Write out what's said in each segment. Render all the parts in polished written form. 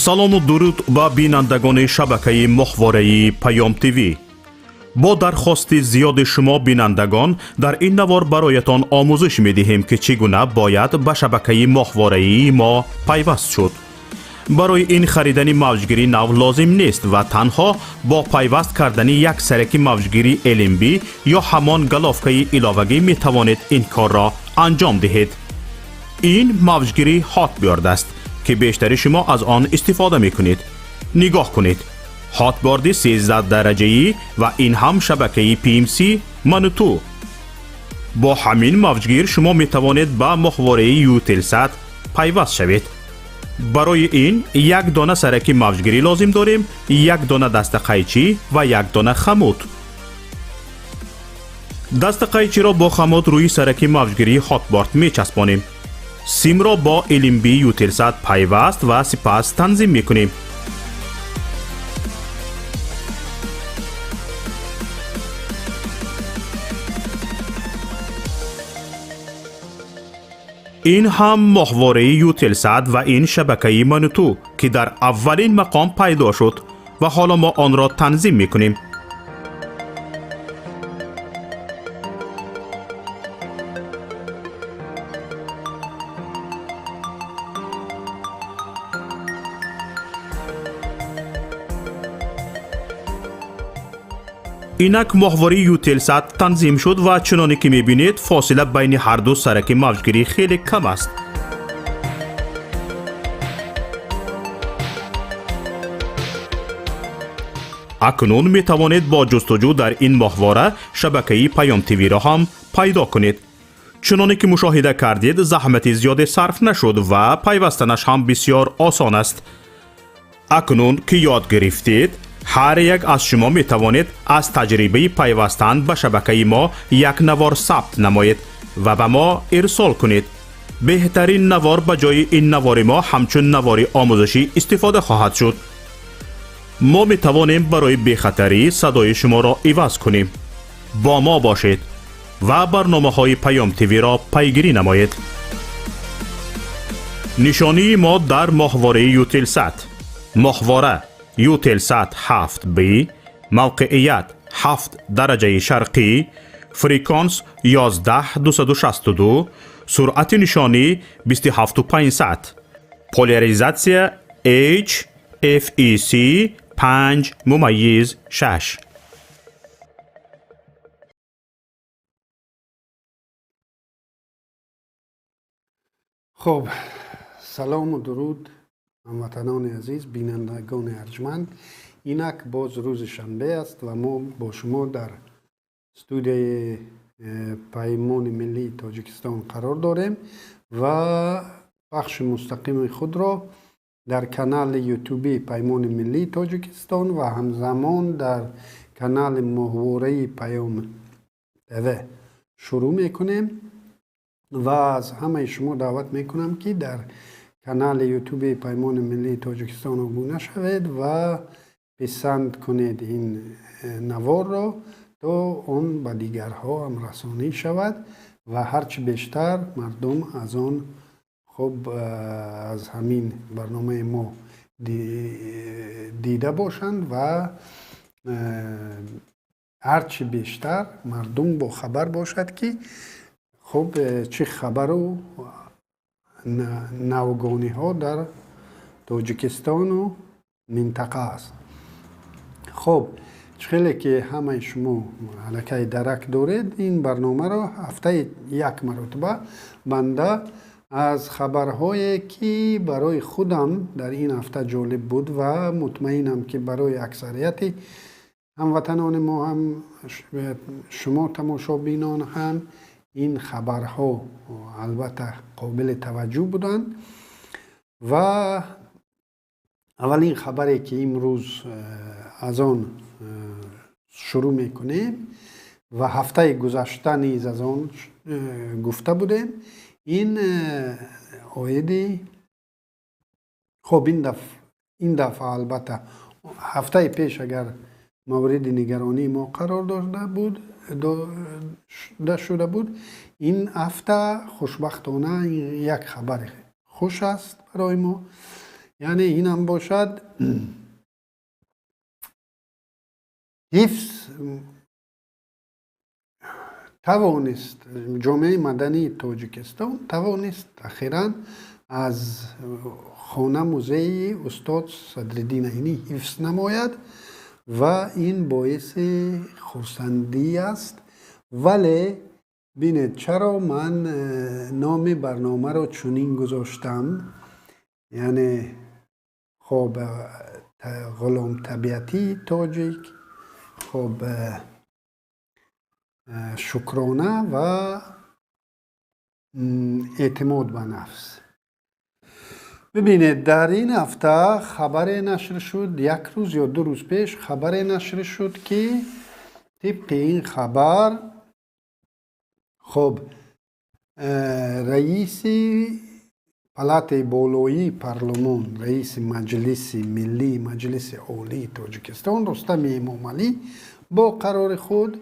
салому дуруд ба бинандагони шабакаи моҳвораи Паём ТВ. бо дархости зиёди шумо бинандагон дар ин навор бароятон омӯзиш медиҳем ки чӣ гуна бояд ба шабакаи моҳвораии мо пайваст шуд. барои ин харидани мавҷгири нав лозим нест ва танҳо бо пайваст кардани як сараки мавҷгири LMB ё ҳамон галовкаи иловагӣ метавонед ин корро анҷом диҳед. ин мавҷгири ҳотбёрд аст ки бештари шумо аз он истифода мекунед. нигоҳ кунед. ҳотборди 13 дараҷаӣ ва ин ҳам шабакаи PMC Manutу. бо ҳамин мавҷгир шумо метавонед ба моҳвораи Eutelsat пайваст шавед. барои ин як дона сараки мавҷгирӣ лозим дорем, як дона дастақайчӣ ва як дона хамут. дастақайчиро бо хамут рӯи сараки мавҷгирии ҳотборд мечаспонем. симро бо LMB Eutelsat пайваст ва сипас танзим мекунем. ин ҳам моҳвораи Eutelsat ва ин шабакаи Manutу ки дар аввалин мақом пайдо шуд ва ҳоло мо онро танзим мекунем. инак моҳвораи Eutelsat танзим шуд ва чуноне ки мебинед фосила байни ҳарду сараки мавҷгирӣ хеле кам аст. акнун метавонед бо ҷустуҷӯ дар ин моҳвора шабакаи Паём ТВ-ро ҳам пайдо кунед. чуноне ки мушоҳида кардед, заҳмати зиёде сарф нашуд ва пайвастанаш ҳам бисёр осон аст. акнун ки ёд гирифтед, ҳар як аз шумо метавонед аз таҷрибаи пайвастан ба шабакаи мо як навор сабт намоед ва ба мо ирсол кунед. беҳтарин навор ба ҷои ин навори мо ҳамчун навори омӯзишӣ истифода хоҳад шуд. мо метавонем барои бехатарӣ садои шуморо иваз кунем. бо мо бошед ва барномаҳои Паём ТВ-ро пайгирӣ намоед. нишонии мо дар моҳвораи Eutelsat. моҳвора Eutelsat 7B، мавқеият 7 дараҷаи шарқӣ، фреконс 11262, суръати нишонӣ 27500, поляризатсия HFEC 5/6. خب سلام و درود هموطنان عزیز، بینندگان ارجمند. اینک باز روز شنبه است و ما با شما در استودیوی پیمان ملی تاجیکستان قرار داریم و بخش مستقیم خود را در کانال یوتیوبی پیمان ملی تاجیکستان و همزمان در کانال ماهواره پیام TV شروع میکنیم و از همه شما دعوت میکنم که در کانال یوتیوب پیمان ملی تاجیکستان ابونه شوید و پسند کنید این نوار را تا اون به دیگرها هم رسانی شود و هرچی بیشتر مردم از آن خب از همین برنامه ما دیده باشند و هرچی بیشتر مردم با خبر باشد که خب چه خبر و نوگانی ها در تاجیکستان و منطقه است. خب خیلی که همه شما علاقه درک دارید، این برنامه را هفته یک مرتبه بنده از خبرهایی که برای خودم در این هفته جالب بود و مطمئنم که برای اکثریت هموطنان ما هم شما تماشابینان هم این خبرها البته قابل توجه بودن. و اولین خبری که امروز از آن شروع میکنیم و هفته گذشته نیز از آن گفته بودیم، این آیدی خب این دفعه البته هفته پیش اگر مورد نگرانی ما قرار داده شده بود، این هفته خوشبختانه یک خبر خوش است برای ما یعنی این هم باشد حفظ توانست جامعه مدنی تاجیکستان توانست اخیراً از خانه موزه استاد صدرالدین عینی حفظ نماید و این باعث خرسندی است. ولی بینید چرا من نام برنامه را چنین گذاشتم، یعنی خب غلام طبیعتی تاجیک، خب شکرانه و اعتماد به نفس. ببینید در این هفته خبر نشر شد، یک روز یا 2 روز پیش خبر نشر شد که طبق این خبر خب رئیس پلات بالایی پارلمان، رئیس مجلس ملی، مجلس عالی تاجیکستان رستم امامعلی با قرار خود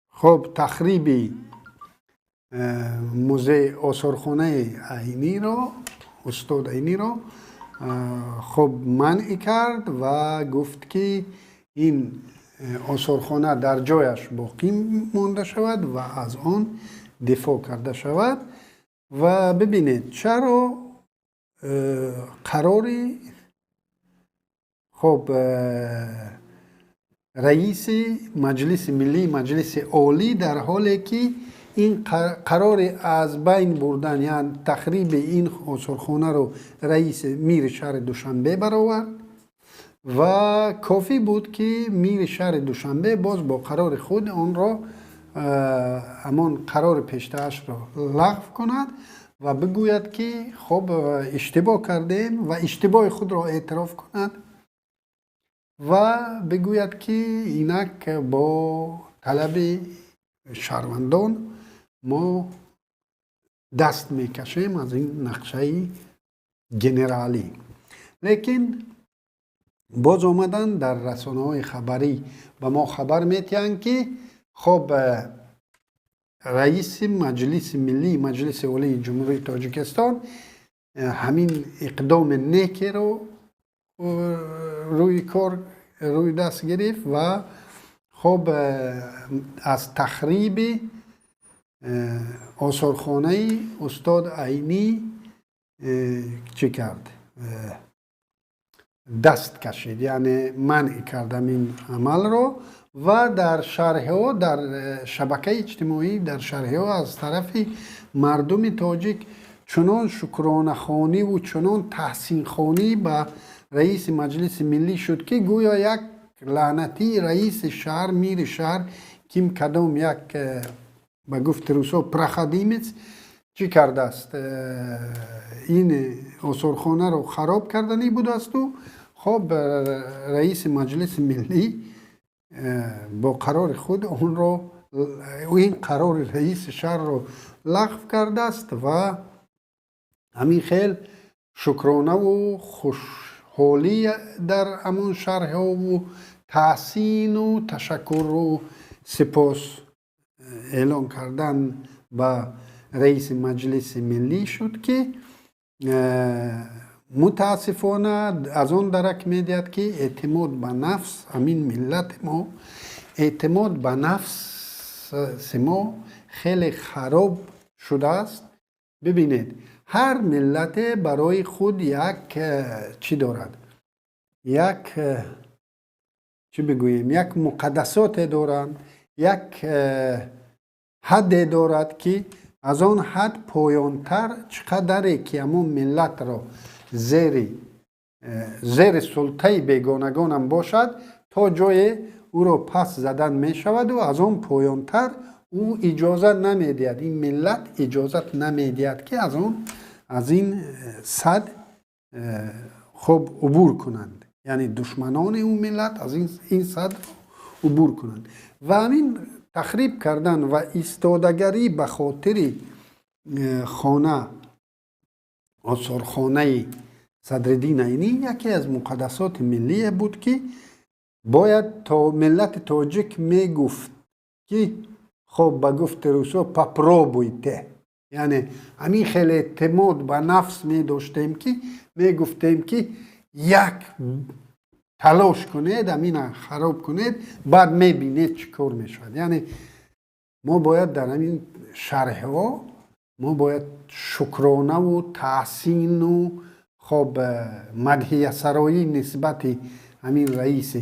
خب تخریب موزه آثارخانه عینی را، استاد عینی را خب منع کرد و گفت که این آثارخانه در جایش باقی مانده شود و از آن دفاع کرده شود. و ببینید چرا قراری خب رئیس مجلس ملی، مجلس عالی، در حالی که این قرار از بین بردن یعنی تخریب این آثارخانه رو رئیس میر شهر دوشنبه برآورد و کافی بود که میر شهر دوشنبه باز با قرار خود آن را همان قرار پیشته‌اش را لغو کند و بگوید که خب اشتباه کردیم و اشتباه خود را اعتراف کند و بگوید که اینک با طلب شهروندان ما دست میکشیم از این نقشه جنرالی. لیکن باز آمدن در رسانه‌های خبری و ما خبر میتیم که خب رئیس مجلس ملی، مجلس عالی جمهوری تاجیکستان همین اقدام نیکی رو روی دست گرفت و خب از تخریب آثارخانه استاد عینی چی کرد؟ دست کشید، یعنی منع کردم این عمل رو و در شرح‌ها، در شبکه اجتماعی، در شرح‌ها از طرف مردم تاجیک چنان شکرانه خوانی و چنان تحسین خوانی به رئیس مجلس ملی شد که گویا یک لعنتی رئیس شهر، میر شهر کیم کدام یک به گفت روسا پرخدیمت چی کرده است؟ این آثارخانه رو خراب کردنی بود است و خب رئیس مجلس ملی با قرار خود اون رو، این قرار رئیس شهر رو لغو کرده است و همین خیل شکرانه و خوشحالی در همون شهرها و تحسین و تشکر و سپاس اعلان کردن به رئیس مجلس ملی شد که متاسفانه از اون درک میدهد که اعتماد به نفس همین ملت ما، اعتماد به نفس ما خیلی خراب شده است. ببینید هر ملت برای خود یک چی دارد، یک چی بگوییم، یک مقدسات دارند، یک حد دارد که از آن حد پایانتر چقدره که همون ملت را زیر سلطه بیگانگان هم باشد تا جای او را پس زدن می شود و از آن پایانتر او اجازه نمیدهد، این ملت اجازت نمیدهد که از این صد خب عبور کنند، یعنی دشمنان اون ملت از این صد عبور کنند و همین تخریب کردن و ایستادگری به خاطر خانه، آثارخانه صدرالدین عینی یکی از مقدسات ملی بود که باید تا ملت تاجیک میگفت که خب به گفت روسا پپرا بویته، یعنی همین خیلی اعتماد به نفس می داشتیم که می گفتیم که یک تلاش کنید همین خراب کنید بعد می بینید چی کار می شود. یعنی ما باید در همین شرح ها ما باید شکرانه و تحسین و خب مدحیه سرایی نسبت همین رئیس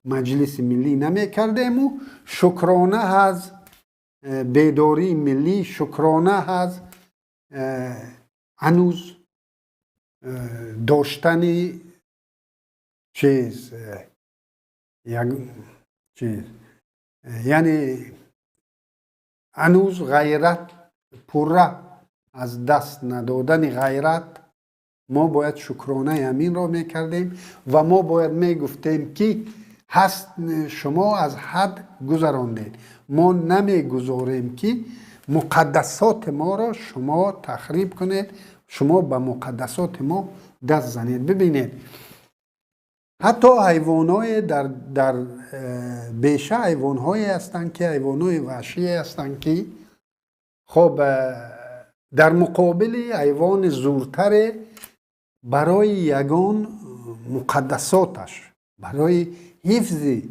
مجلس ملی نمی کردیم و شکرانه از بیداری ملی، شکرانه از هنوز داشتن چیز یعنی هنوز غیرت پره از دست ندادن غیرت ما باید شکرانه امین را میکردیم و ما باید میگفتیم که هست شما از حد گذراندید، ما نمیگذاریم که مقدسات ما را شما تخریب کنید، شما به مقدسات ما دست زنید. ببینید حتی حیوانای در بیشه حیوانهایی هستند که حیوانای وحشی هستند که خب در مقابل حیوان زورتر برای یگان مقدساتش، برای حفظ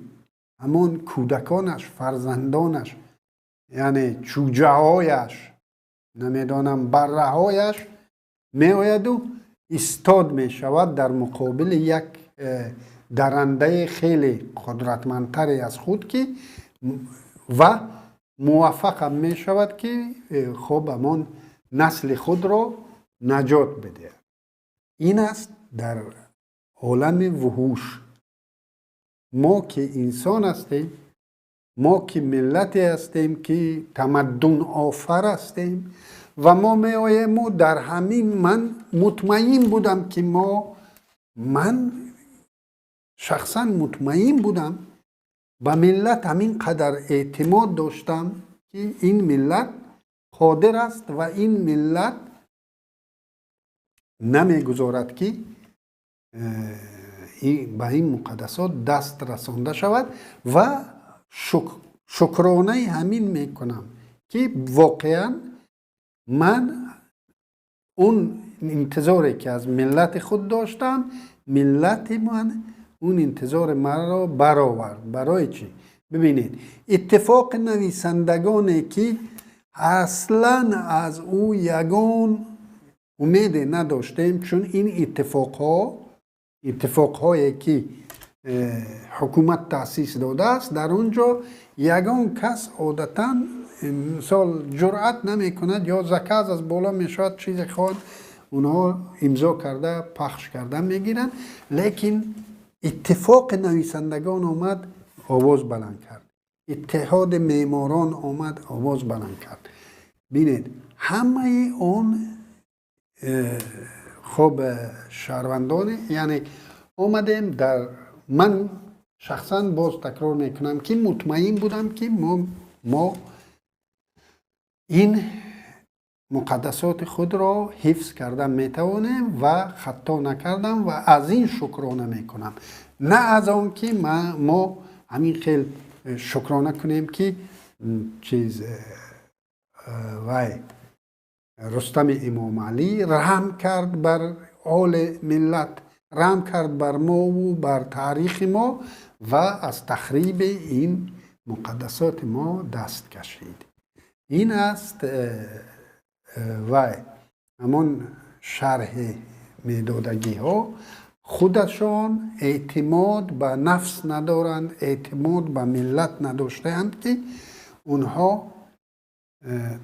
همون کودکانش، فرزندانش، یعنی چوجه هایش، نمیدانم بره هایش می آید و استاد می شود در مقابل یک درنده خیلی قدرتمندتری از خود که و موفق هم می شود که خب همون نسل خود را نجات بده. این است در عالم وحوش. ما که انسان هستیم، ما که ملتی هستیم که تمدن آفر هستیم و ما می آیم و در همین من مطمئن بودم که من شخصا مطمئن بودم به ملت همین قدر اعتماد داشتم که این ملت قادر است و این ملت نمیگذارد که به این مقدسات دست رسانده شود و شکرانه همین میکنم که واقعا من اون انتظاری که از ملت خود داشتم، ملت من اون انتظار من را برآورد. برای چی؟ ببینید اتفاق نویسندگانی که اصلا از او یگان امید نداشتیم، چون این اتفاقهایی که حکومت تأسیس داده است در اونجا یگان کس عادتا مثال جرأت نمی کند یا زکات از بالا می شود چیز خواهد اونها امضا کرده پخش کرده میگیرن، لیکن اتفاق نویسندگان آمد آواز بلند کرد، اتحاد معماران آمد آواز بلند کرد. بینید همه اون خب شهروندان یعنی آمدیم در من شخصا باز تکرار میکنم که مطمئن بودم که ما این مقدسات خود را حفظ کردن میتوانیم و خطا نکردم و از این شکرانه میکنم، نه از آن که ما همین خیلی شکرانه کنیم که چیز وای رستم امام علی رحم کرد بر حال ملت، رحم کرد بر ما و بر تاریخ ما و از تخریب این مقدسات ما دست کشید. این است و همون شرح میدادگی ها خودشان اعتماد به نفس ندارند، اعتماد به ملت نداشتند که اونها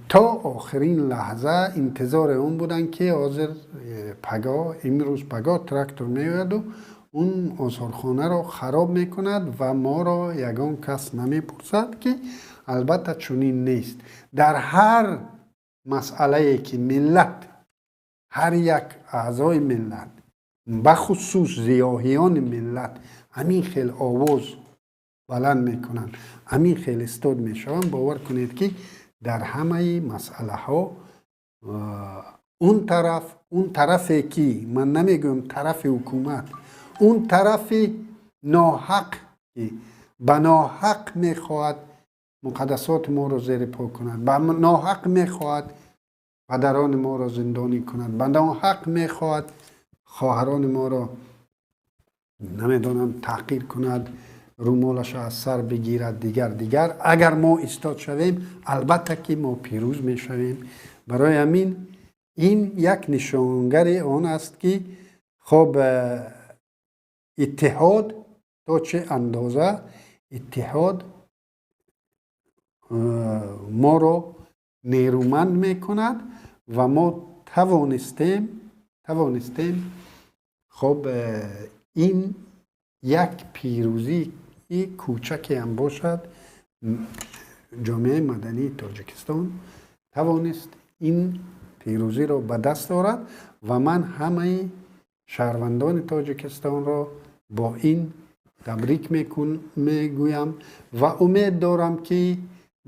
تا آخرین لحظه انتظار اون بودن که حاضر امروز پگاه تراکتور میاد و اون آثارخانه را خراب میکند و ما را یگان کس نمیپرسد که البته چنین نیست. در هر مسئله که ملت، هر یک اعضای ملت بخصوص ضیاحیان ملت همین خیل آواز بلند میکنن، همین خیل استاد میشون، باور کنید که در همه مسئله ها اون طرفی که من نمیگم طرف حکومت، اون طرف ناحق که به ناحق میخواهد مقدسات ما رو زیر پا کند، به ناحق میخواهد پدران ما را زندانی کند. بنده حق میخواهد خواهران ما را نمیدونم تحقیر کند، رومالش از سر بگیرد. دیگر اگر ما ایستاد شویم البته که ما پیروز میشویم. برای همین این یک نشانگر آن است که خب اتحاد تا چه اندازه اتحاد ما را نیرومند میکند و ما توانستیم خب این یک پیروزی کوچک هم باشد، جامعه مدنی تاجیکستان توانست این پیروزی را به دست آورد و من همه شهروندان تاجیکستان را با این تبریک میگویم و امید دارم که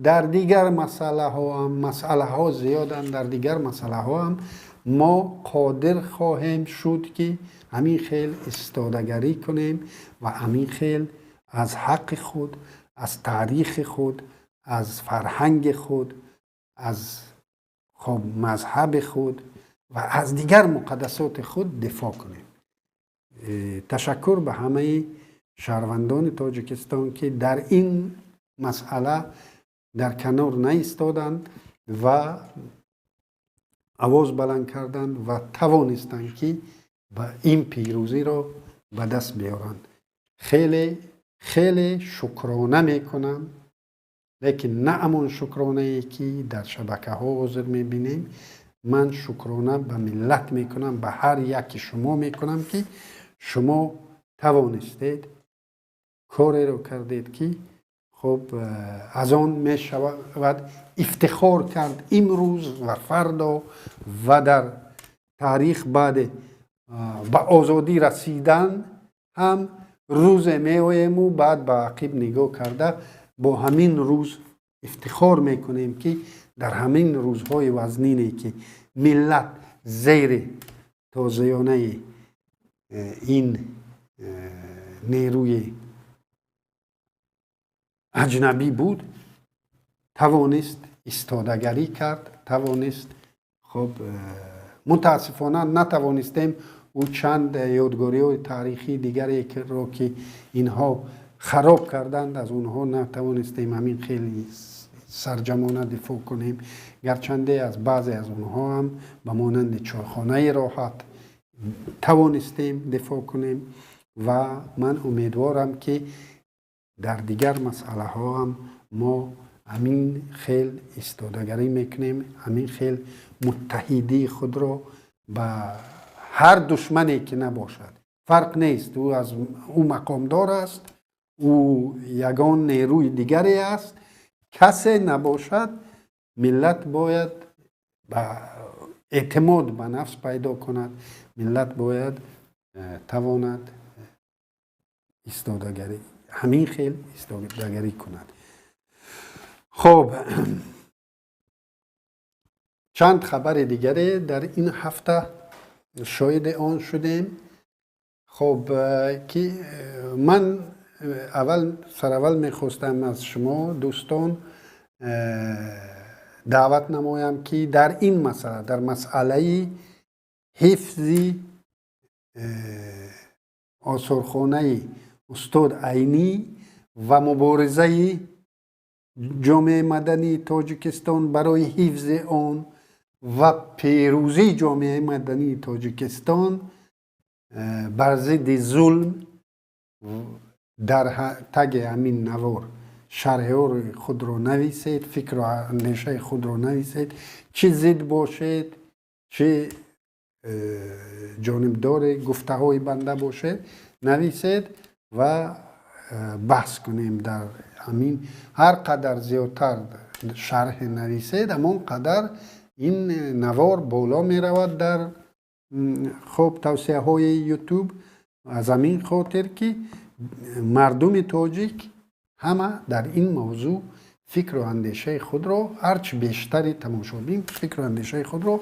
در دیگر مسئله ها زیادن، در دیگر مسئله ها هم ما قادر خواهیم شد که همین خیل استادگری کنیم و همین خیل از حق خود، از تاریخ خود، از فرهنگ خود، از خب مذهب خود و از دیگر مقدسات خود دفاع کنیم. تشکر به همه شهروندان تاجیکستان که در این مسئله در کنار نایستادند و آواز بلند کردند و توانستند که این پیروزی را به دست بیارند. خیلی خیلی شکرانه میکنم، لیکن نه امان شکرانه ای که در شبکه ها حاضر میبینیم. من شکرانه به ملت میکنم، به هر یک شما میکنم که شما توانستید کاری رو کردید که خب از آن می شود افتخار کرد امروز و فردا و در تاریخ بعد به آزادی رسیدن هم روز میویم و بعد به عقب نگاه کرده با همین روز افتخار میکنیم که در همین روزهای وزنینی که ملت زیر تازیانه این نیروی اجنبی بود توانست استادگری کرد، توانست خب متاسفانه نتوانستیم او چند یادگاری های تاریخی دیگری که اینها خراب کردند از اونها نتوانستیم همین خیلی سرجمانه دفاع کنیم، گرچنده از بعضی از اونها هم به مانند چایخانه راحت توانستیم دفاع کنیم و من امیدوارم که در دیگر مسئله ها هم ما همین خیل استادگری میکنیم، همین خیل متحدی خود را به هر دشمنی که نباشد فرق نیست، او از او مقامدار است، او یگان نیروی دیگری است، کسی نباشد. ملت باید به اعتماد به نفس پیدا کند، ملت باید تواند استادگری همین خیل استادگری کند. خب چند خبر دیگری در این هفته شاهد آن شدیم. خب که من اول میخواستم از شما دوستان دعوت نمایم که در این مسئله، در مسئله حفظ آثارخانه استاد عینی و مبارزه جامعه مدنی تاجیکستان برای حفظ آن و پیروزی جامعه مدنی تاجیکستان بر ضد ظلم در تگ همین نوار شرح خود را نویسید، فکر و اندیشه خود را نویسید، چه ضد باشید چه جانبدار گفته های بنده باشید نویسید و بحث کنیم. در همین هر قدر زیادتر شرح نویسید اما قدر این نوار بالا می رود در خب توصیه های یوتیوب، از همین خاطر که مردم تاجیک همه در این موضوع فکر و اندیشه خود را هرچی بیشتری تماشابین فکر و اندیشه خود را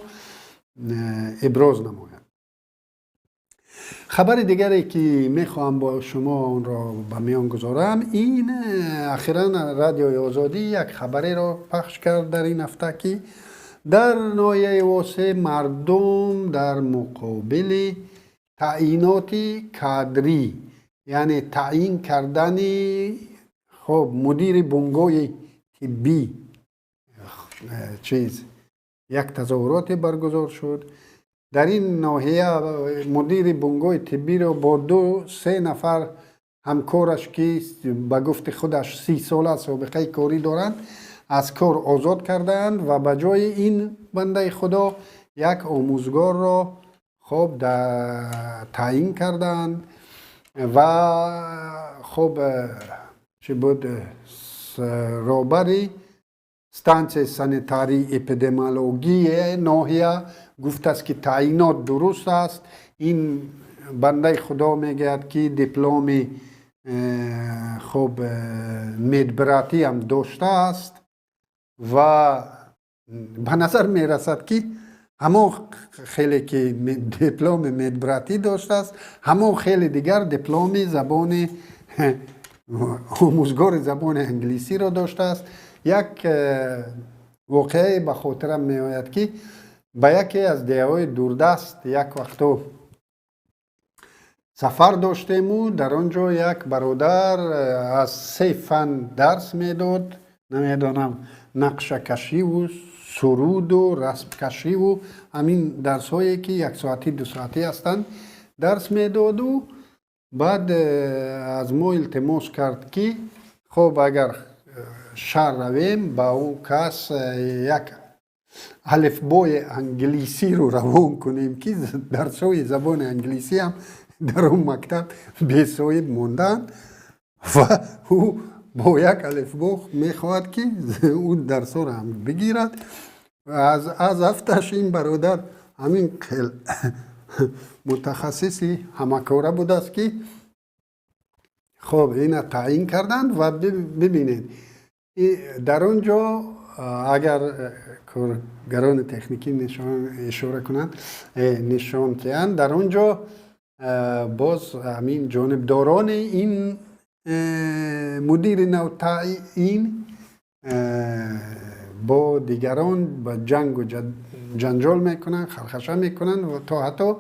ابراز نماید. خبر دیگری که میخواهم با شما اون را به میان گذارم، این اخیراً رادیوی آزادی یک خبری را پخش کرد در این هفته که در ناحیه واسه مردم در مقابل تعیینات کادری، یعنی تعیین کردن خب مدیر بنگاه طبی یک تظاهرات برگزار شد. در این ناحیه مدیر بنگاه طبی را با 2-3 نفر همکارش که به گفت خودش 30 ساله سابقه کاری دارند از کار آزاد کردند و به جای این بنده خدا یک آموزگار را خب تعیین کردند و خب چی بود رهبر ستانسیه سانیتاری اپیدمیولوژی ناحیه گفت است که تعیینات درست است. این بنده خدا میگه که دیپلم خب مدبراتی هم داشته است و به نظر میرسد که همه خیلی که دیپلم مدبراتی داشته است همه خیلی دیگر دیپلم زبان آموزگار زبان انگلیسی را داشته است. یک واقعه به خاطرم می آید که به یکی از دیههای دوردست یک وقتا سفر داشتیم و در آنجا یک برادر از 3 فن درس میداد، نمیدانم نقشه کشی و سرود و رسم کشی و همین درس هایی که 1 ساعتی 2 ساعتی هستند درس میداد و بعد از ما التماس کرد که خب اگر شهر رویم با اون کس یک الفبای انگلیسی رو روان کنیم که درس‌های زبان انگلیسی هم در اون مکتب بی‌صاحب موندن و او با یک الفبا میخواهد که اون درس رو هم بگیرد. از هفتش این برادر همین متخصصی همکاره بود است که خب این تعیین کردند و ببینید در اونجا اگر کارگران تکنیکی اشاره کنند نشان کنند در اونجا باز همین جانبداران این مدیر نو تعیین با دیگران با جنگ و جنجال میکنن، خرخشه میکنن و تا حتی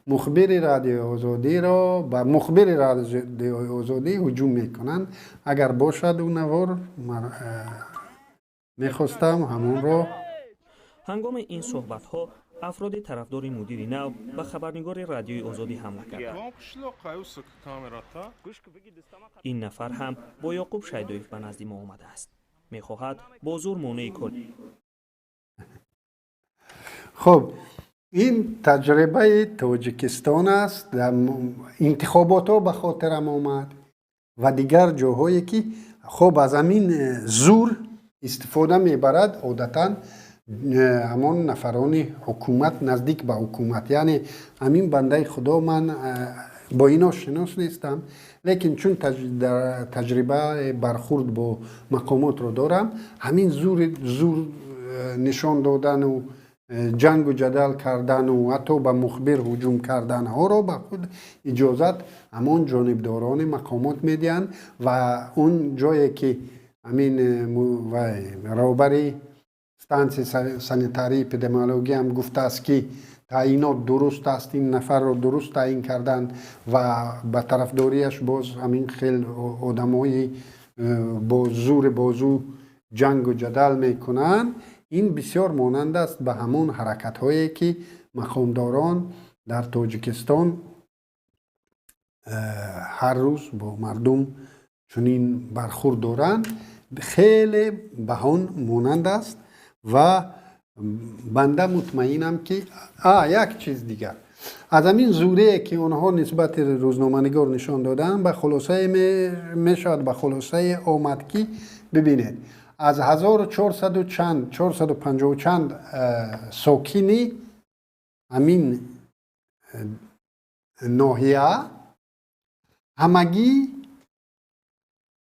مخبر رادیو آزادی را با مخبر رادیو آزادی هجوم میکنن. اگر باشد اون نوار میخواستم همون را. هنگام این صحبت ها افراد طرفدار مدیر نو به خبرنگار رادیوی آزادی حمله کردند. این نفر هم با یعقوب شیدایف به نزد ما آمده است. میخواهد با زور مانع کنی. خب این تجربه تاجیکستان است. انتخابات ها به خاطرم آمد و دیگر جاهایی که خب از همین زور استفاده میبرد عادتا همان نفران حکومت نزدیک به حکومت، یعنی همین بنده خدا من با اینا شناس نیستم لیکن چون تجربه برخورد با مقامات رو دارم همین زور نشان دادن و جنگ و جدل کردن و حتی به مخبر هجوم کردن ها رو به خود اجازت همان جانبداران مقامات میدین و اون جایی که همین رهبر ستانسیه سانیتاری اپیدمیولوژی هم گفته است که تعیینات درست است، این نفر رو درست تعیین کردن و به طرفداریش باز همین خیلی آدمای با زور بازو جنگ و جدل میکنن. این بسیار مانند است به همون حرکت هایی که مقامداران در تاجیکستان هر روز با مردم چنین برخورد دارند. خیلی به آن مانند است و بنده مطمئنم که یک چیز دیگر از همین زوره که اونها نسبت روزنامه‌نگار نشان دادن به خلاصه میشد به خلاصه آمد که ببینید از 1450 چند ساکنی همین ناحیه همگی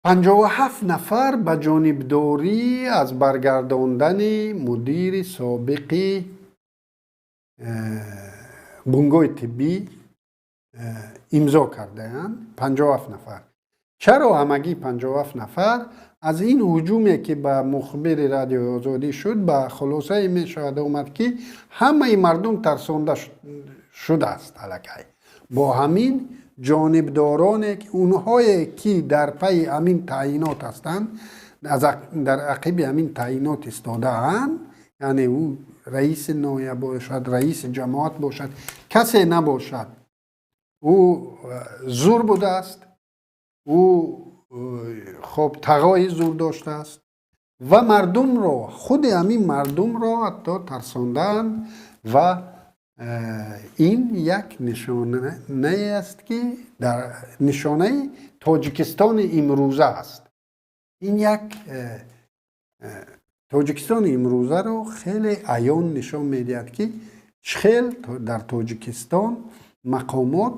57 نفر به جانبداری از برگرداندن مدیر سابق بنگاه طبی امضا کرده اند. 57 نفر. چرا همگی 57 نفر؟ از این هجومی که به مخبر رادیو آزادی شد به خلاصه می شود آمد که همه مردم ترسانده شده است الکی. با همین جانبداران که اونهایی که در پی همین تعیینات هستند در عقب همین تعیینات ایستاده اند، یعنی او رئیس ناحیه باشد، رئیس جماعت باشد، کسی نباشد، او زور بوده است، او خب تقای زور داشته است و مردم را، خود همین مردم را حتی ترساندن و این یک نشانه است که در نشانه تاجیکستان امروزه است. این یک تاجیکستان امروزه رو خیلی عیان نشان میدهد که چخیل در تاجیکستان مقامات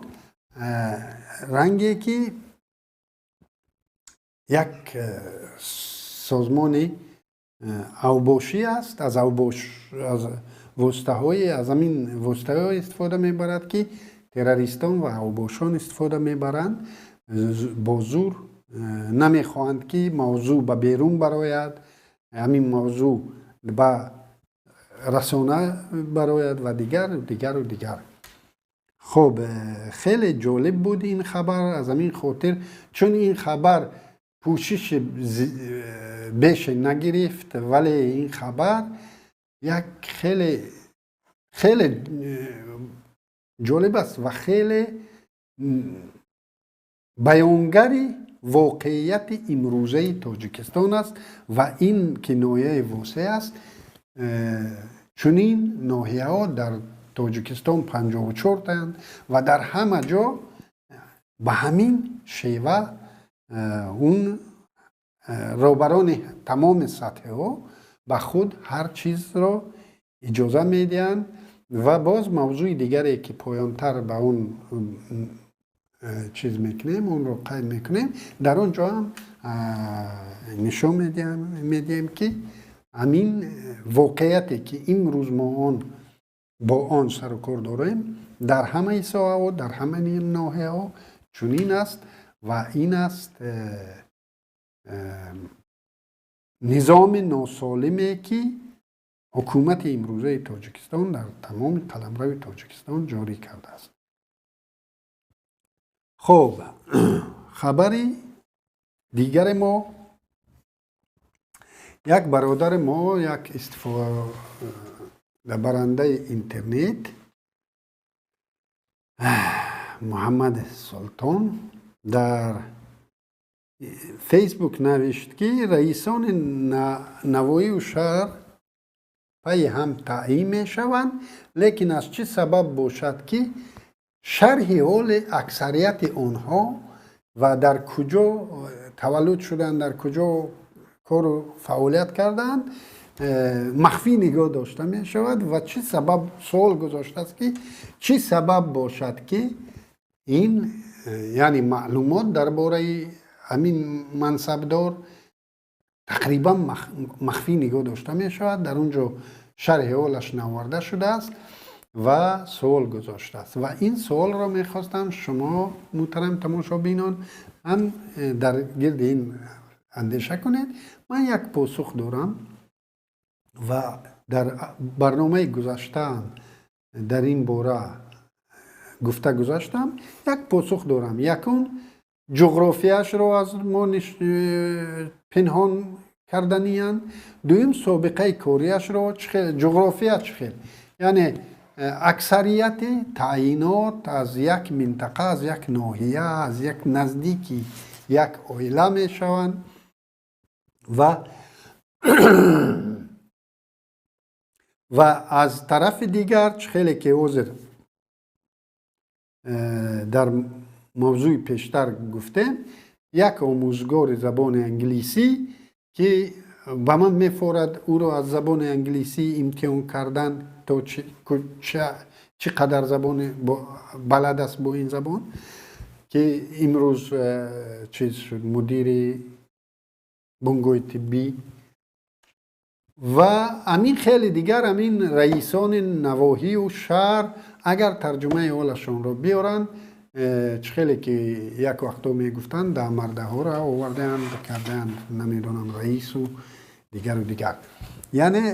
رنگی که یک سازمان اوباشی است، از وسطه‌های از همین وسطه‌های استفاده میبرد که تروریستان و اوباشان استفاده میبرند. با زور نمیخواهند که موضوع به بیرون براید، همین موضوع به رسانه براید و دیگر. خب خیلی جالب بود این خبر از همین خاطر چون این خبر پوشش بیش نگرفت، ولی این خبر یک خیلی جالب است و خیلی بیانگری واقعیت امروزه تاجیکستان است و این که ناحیه واسع است. چنین ناحیه ها در تاجیکستان 54 تاند و در همه جا به همین شیوه اون رهبران تمام سطح ها به خود هر چیز را اجازه میدهند. و باز موضوع دیگری که پایانتر به اون چیز میکنیم، اون رو قید میکنیم، در اونجا هم نشون میدیم که همین واقعیتی که این روز ما با آن سر و کار داریم در همه ساحه ها، در همه ناحیه ها چنین است و این است نظام ناسالمی که حکومت امروزه تاجیکستان در تمام قلمرو تاجیکستان جاری کرده است. خب خبری دیگر ما، یک برادر ما، یک استفاده برنده اینترنت، محمد سلطان، در فیسبوک نوشت که رئیسان نواحی و شهر پی هم تعیین می شوند، لیکن از چه سبب باشد که شرح حال اکثریت آنها و در کجا تولد شدند، در کجا کار و فعالیت کردند مخفی نگاه داشته می شود و چه سبب سوال گذاشته است که چه سبب باشد که این یعنی معلومات درباره همین منصبدار تقریبا مخفی نگاه داشته می شود. در اونجا شرح حالش نوارده شده است و سوال گذاشته است و این سوال را می خواستم شما محترم تماشابینان هم در گرد این اندیشه کنید. من یک پاسخ دارم و در برنامه گذشته در این باره گفته گذاشتم. یک پاسخ دارم. یکم جغرافیاش رو از ما پنهان کردنیان. دویم سابقه کاریش رو جغرافیا چخیل، یعنی اکثریت تعیینات از یک منطقه، از یک ناحیه، از یک نزدیکی یک عائله می شوند و و از طرف دیگر خیلی که عذر در موضوع پیشتر گفتم، یک آموزگار زبان انگلیسی که به من میفورد او رو از زبان انگلیسی امتحان کردن تا چقدر زبان بلد است با این زبان، که امروز چیز شد مدیر بنگاه طبی و امین خیلی دیگر، امین رئیسان نواحی و شهر اگر ترجمه حالشان رو بیارن خیلی که یک وقتا میگفتن در مرده ها را آوردن کردن نمیدونم رئیس و دیگر یعنی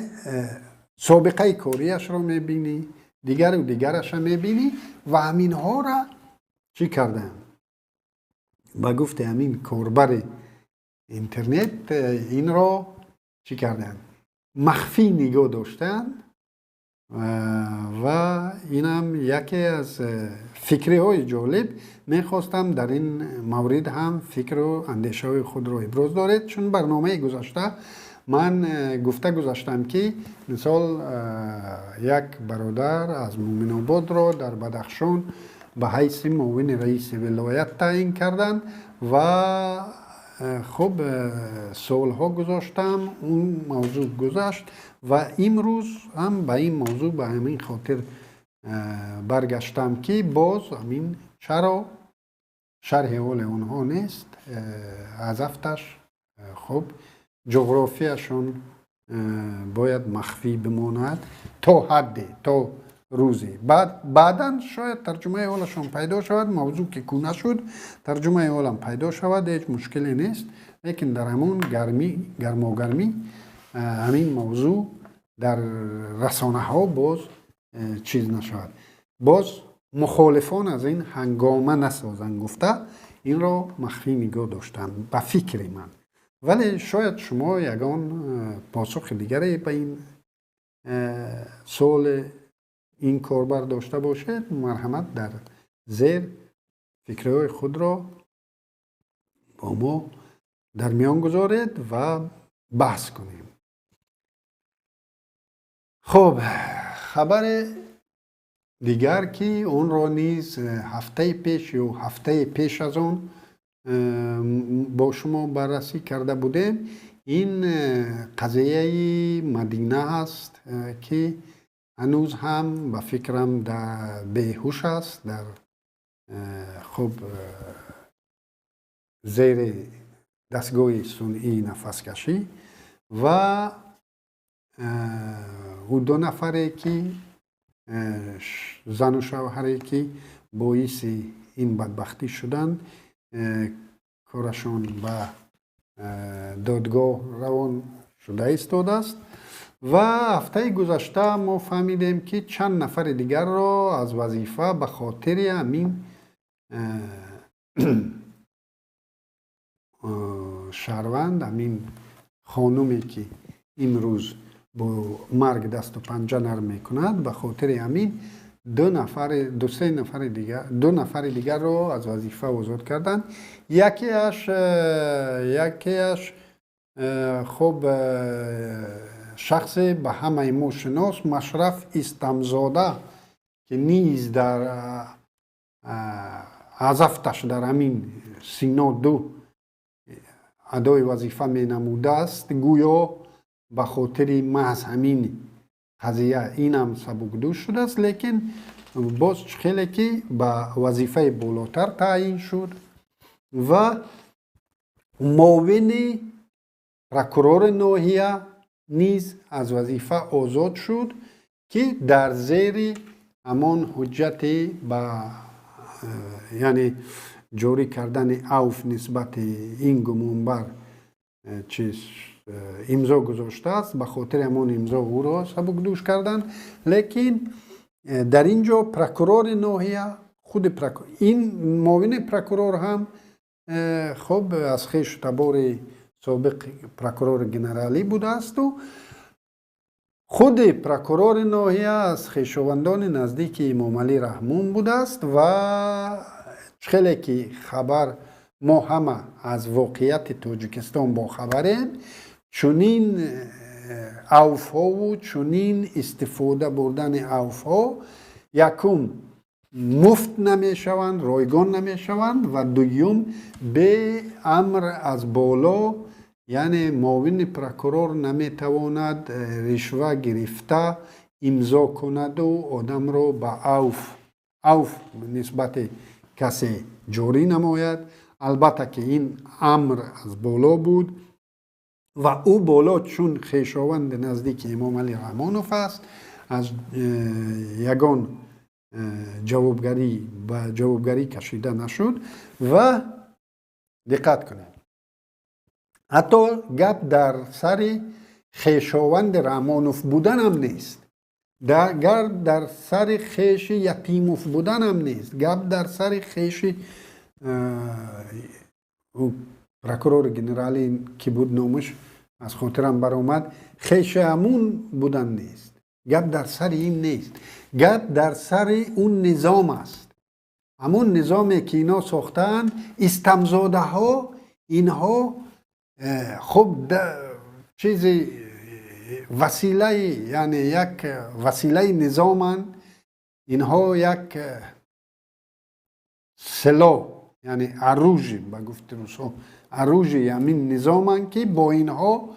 سابقه کاریش رو میبینی دیگرش رو میبینی و همین ها را چی کردن با گفت همین کاربر اینترنت این را چی کردن مخفی نگاه داشتن و اینم یکی از فکری های جالب میخواستم در این مورد هم فکر و اندیشه های خود رو ابراز دارید چون برنامه گذاشته من گذاشتم که مثال یک برادر از مومن آباد را در بدخشان به حیث معاون رئیس ولایت تعیین کردن و خب سالها گذاشتم اون موضوع گذشت و امروز هم به این موضوع به همین خاطر برگشتم که باز همین چرا شرح حال اونها نیست هدفش خب جغرافیاشون باید مخفی بماند تا حدی تا روزی بعداً شاید ترجمه حالشون پیدا شود موضوع که کونه شد ترجمه حالم پیدا شود هیچ مشکلی نیست لیکن در همون گرمی همین موضوع در رسانه ها باز چیز نشود باز مخالفان از این هنگامه نسازن گفته این را مخفی نگاه داشتن به فکر من ولی شاید شما یگان پاسخ دیگری به این سوال این کاربر داشته باشید مرحمت در زیر فکرهای خود را با ما در میان گذارید و بحث کنیم. خب خبر دیگر که اون را نیز هفته پیش یا هفته پیش از اون با شما بررسی کرده بودیم این قضیه مدینه هست که هنوز هم به فکرم در بیهوش است در خب زیر دستگاه صنعی نفس کشی و او دو نفره که زن و شوهری که باعث این بدبختی شدن کارشون به دادگاه روان شده ایستاده است و هفته گذشته ما فهمیدیم که چند نفر دیگر را از وظیفه به خاطر همین شهروند همین خانومی که امروز با مرگ دست و پنجه نرم میکند به خاطر همین دو نفر دیگر را از وظیفه آزاد کردند یکیش خب شخص به همه ما شناس مشرف استمزاده که نیز در هدفتش در همین سینا 2 ادای وظیفه می نموده است گویا به خاطر محض همین قضیه این هم سبکدوش شده است لیکن باز خیلی که به وظیفه بالاتر تعیین شد و معاون پروکورور ناحیه نیز از وظیفه آزاد شد که در زیر همان حجت به یعنی جاری کردن عوف نسبت این گمانبر چیز امضا گذاشته است به خاطر همون امضا او را سبکدوش کردن لیکن در اینجا پروکورور ناحیه خود این معاون پروکورور هم خب از خویش تبار سابق پروکورور جنرالی بوده است و خود پروکورور ناحیه از خویشاوندان نزدیک امام علی رحمون بوده است و خیلی که خبر ما همه از واقعیت تاجیکستان با خبریم چونین عوف ها و چونین استفاده بردن عوف ها یکم مفت نمی شوند رایگان نمی شوند و دوم به امر از بالا یعنی معاون پروکورور نمی تواند رشوه گرفته امضا کند و آدم را به عوف نسبت کسی جاری نماید البته که این امر از بالا بود و او بالا چون خویشاوند نزدیک امام علی رحمانوف است از یگان جوابگری کشیده نشد. و دقت کنید حتی گپ در سر خویشاوند رحمانوف بودن هم نیست، در سر خویش یتیموف بودن هم نیست، گپ در سر خویش پروکورور گنرالی که بود نامش از خاطرم برآمد، خویش همون بودن نیست. گپ در سر این نیست، گپ در سر اون نظام است. همون نظامی که اینا ساختن، استمزاده ها اینها خب چیزی وسیله، یعنی یک وسیله نظامن، اینها یک سلاح، یعنی عروج به گفت روسا، عروج همین نظامن که با اینها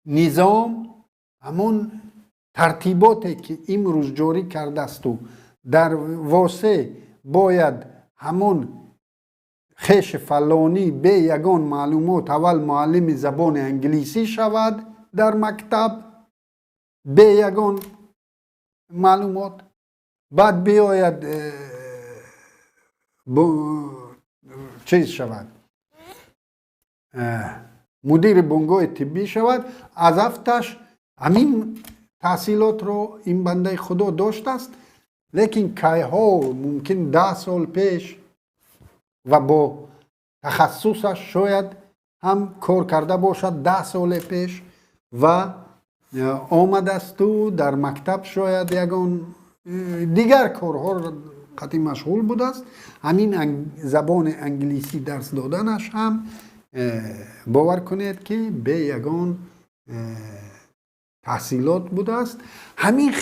نظام همون ترتیباتی که امروز جاری کرده است و در واسه باید همون خیش فلانی به یگان معلومات اول معلم زبان انگلیسی شود در مکتب، به یگان معلومات، بعد بیاید چیز شود مدیر بنگاه طبی شود. از افتش همین تحصیلات رو این بنده خدا داشته است، لیکن که ها ممکن 10 سال پیش و با تخصصش شاید هم کار کرده باشد 10 سال پیش و آمده است و در مکتب شاید یگان دیگر کارها قطعی مشغول بوده است. همین زبان انگلیسی درس دادنش هم باور کنید که به یگان تحصیلات بوده است. همین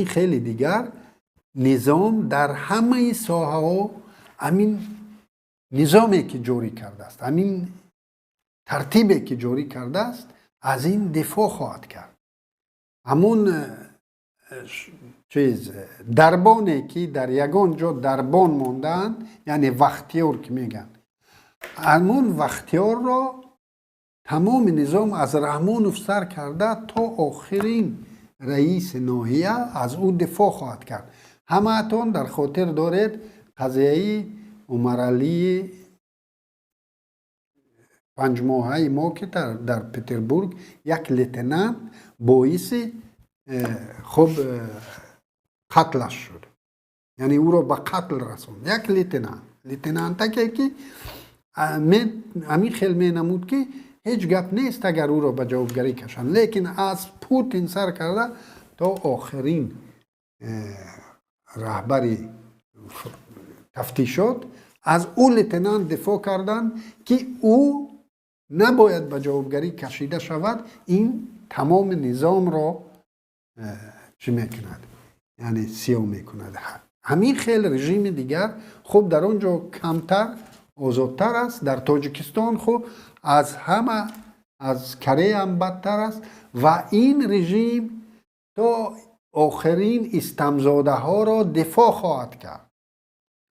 خیلی دیگر نظام در همه ساحه ها همین نظامی که جاری کرده است، همین ترتیبی که جاری کرده است، از این دفاع خواهد کرد. همون چیز دربانی که در یگان جا دربان ماندن، یعنی وقتیار که میگن، همون وقتیار را تمام نظام از رحمانوف سر کرده تا آخرین رئیس ناحیه از او دفاع خواهد کرد. همه‌تان در خاطر دارید قضیه عمر علی 5 ماهه ما که در پتربورگ یک لتنانت باعث خب قتلش شد، یعنی او را به قتل رسوند. یک لتنانت که همین خیلی می نمود که هیچ گپ نیست اگر او را به جوابگری کشند، لیکن از پوتین سر کرده تا آخرین رهبر تفتیشات از او لتنانت دفاع کردند که او نباید به جوابگری کشیده شود. این تمام نظام را چی میکند؟ یعنی سیاه میکند. همین خیلی رژیم دیگر خب در اونجا کمتر آزادتر است. در تاجیکستان خب از همه، از کره هم بدتر است و این رژیم تا آخرین استمزاده ها را دفاع خواهد کرد.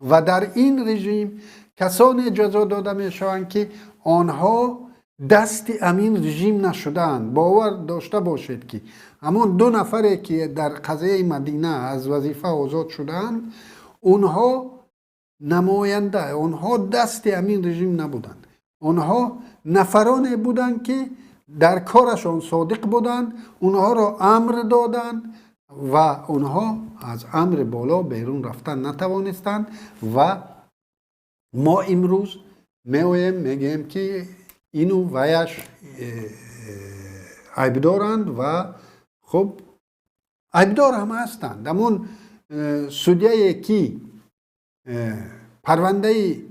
و در این رژیم کسانی اجازه داده می شوند که آنها دست امین رژیم نشدند. باور داشته باشید که همون 2 نفری که در قضیه مدینه از وظیفه آزاد شدند، اونها نماینده، اونها دست امین رژیم نبودند. اونها نفرانی بودند که در کارشان صادق بودند، اونها را امر دادند و اونها از امر بالا بیرون رفتن نتوانستند. و ما امروز میگیم که اینو ویش عیبدارند و خب عیبدار هم هستند. همون سودیه که پرونده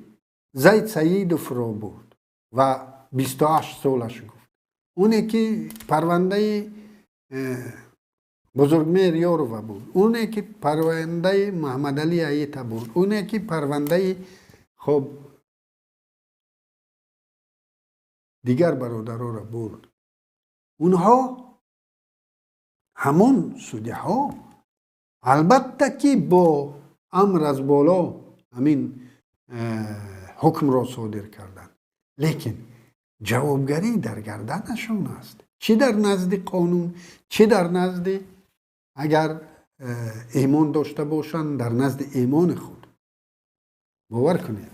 زید سیدوف را بود و 28 سالش گفت، اونه که پرونده بزرگمیر یاروف بود، اونه که پرونده محمد علی عیتا بود، اونه که پرونده خب دیگر برادرها را برد. اونها همون سودیه ها البته که با امر از بالا همین حکم را صادر کردن، لیکن جوابگری در گردنشون است، چی در نزد قانون، چی در نزد اگر ایمان داشته باشند در نزد ایمان خود. باور کنید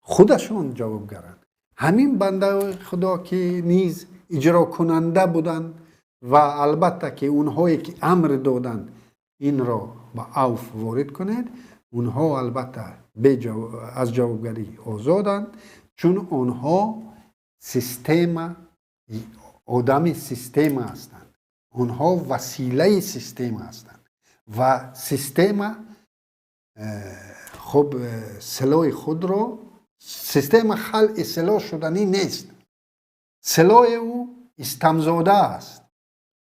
خودشون جوابگرند. همین بنده خدا که نیز اجرا کننده بودند و البته که اونهایی که امر دادند این را با اوف وارد کنید، اونها البته از جوابگری آزادند، چون آنها سیستم آدم سیستم هستند. اونها وسیله سیستم هستند و سیستم خب سلاح خود را، سیستم خلق سلاح شدنی نیست. سلاح او استمزاده است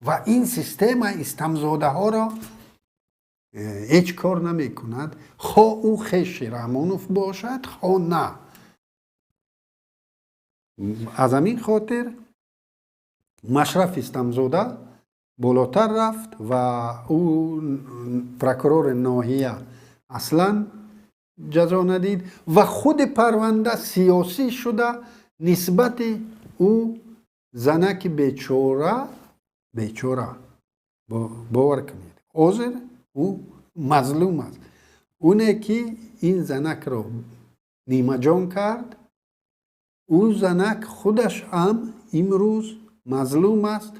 و این سیستم استمزاده ها را هیچ کار نمی کند، خواه او خیش رحمانوف باشد خواه نه. از همین خاطر مشرف استمزاده بالاتر رفت و او پروکورور ناحیه اصلا جزا ندید و خود پرونده سیاسی شده نسبت او زنک بیچاره باور کنید عذر او مظلوم است. اونه که این زنک را نیمه جان کرد، او زنک خودش هم امروز مظلوم است،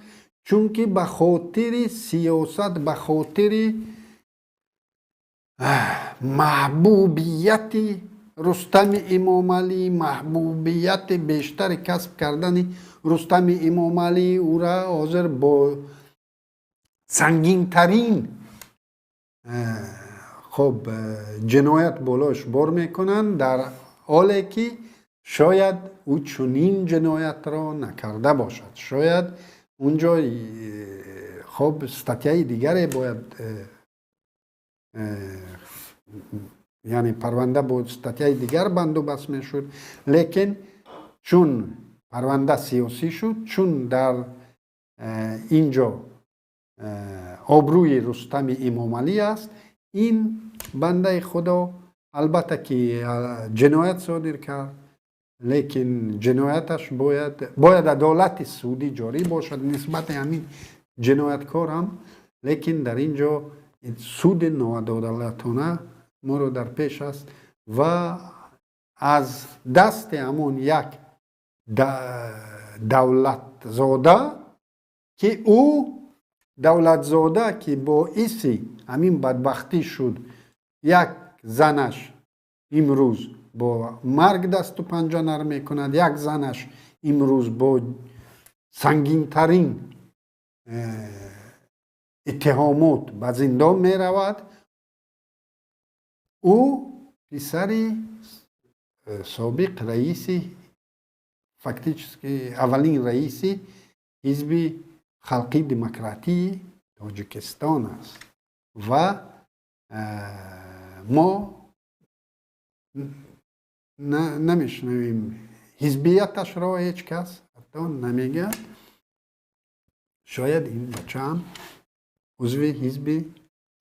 چون که به خاطر سیاست، به خاطر محبوبیت رستم امام علی، محبوبیت بیشتر کسب کردن رستم امام علی، او را حاضر با سنگین ترین خب جنایت بالاش بار میکنن، در حالی که شاید او چنین جنایت را نکرده باشد. شاید اونجا خب استاتیای دیگری باید یعنی پرونده بود استاتیای دیگر بندوبست میشد، لیکن چون پرونده سیاسی شد، چون در اینجا آبروی رستم امام علی است، این بنده خدا البته که جنایت صادر کرد، لیکن جنایتش باید عدالت سعودی جاری باشد نسبت همین جنایتکار هم، لیکن در اینجا سود ناعدالتانه ما رو در پیش است و از دست همون یک دولت زاده که او دولت زاده که باعث همین بدبختی شد، یک زنش امروز با مرگ دست و پنجه نرم میکند، یک زنش امروز با سنگین ترین اتهامات به زندان می رود. او پسر سابق رئیس فاکتیچ اولین رئیس حزب خلقی دموکراتی تاجیکستان است و ما نمیشنویم حزبیتش را هیچ کس حتی نمیگه. شاید این بچه هم عضو حزب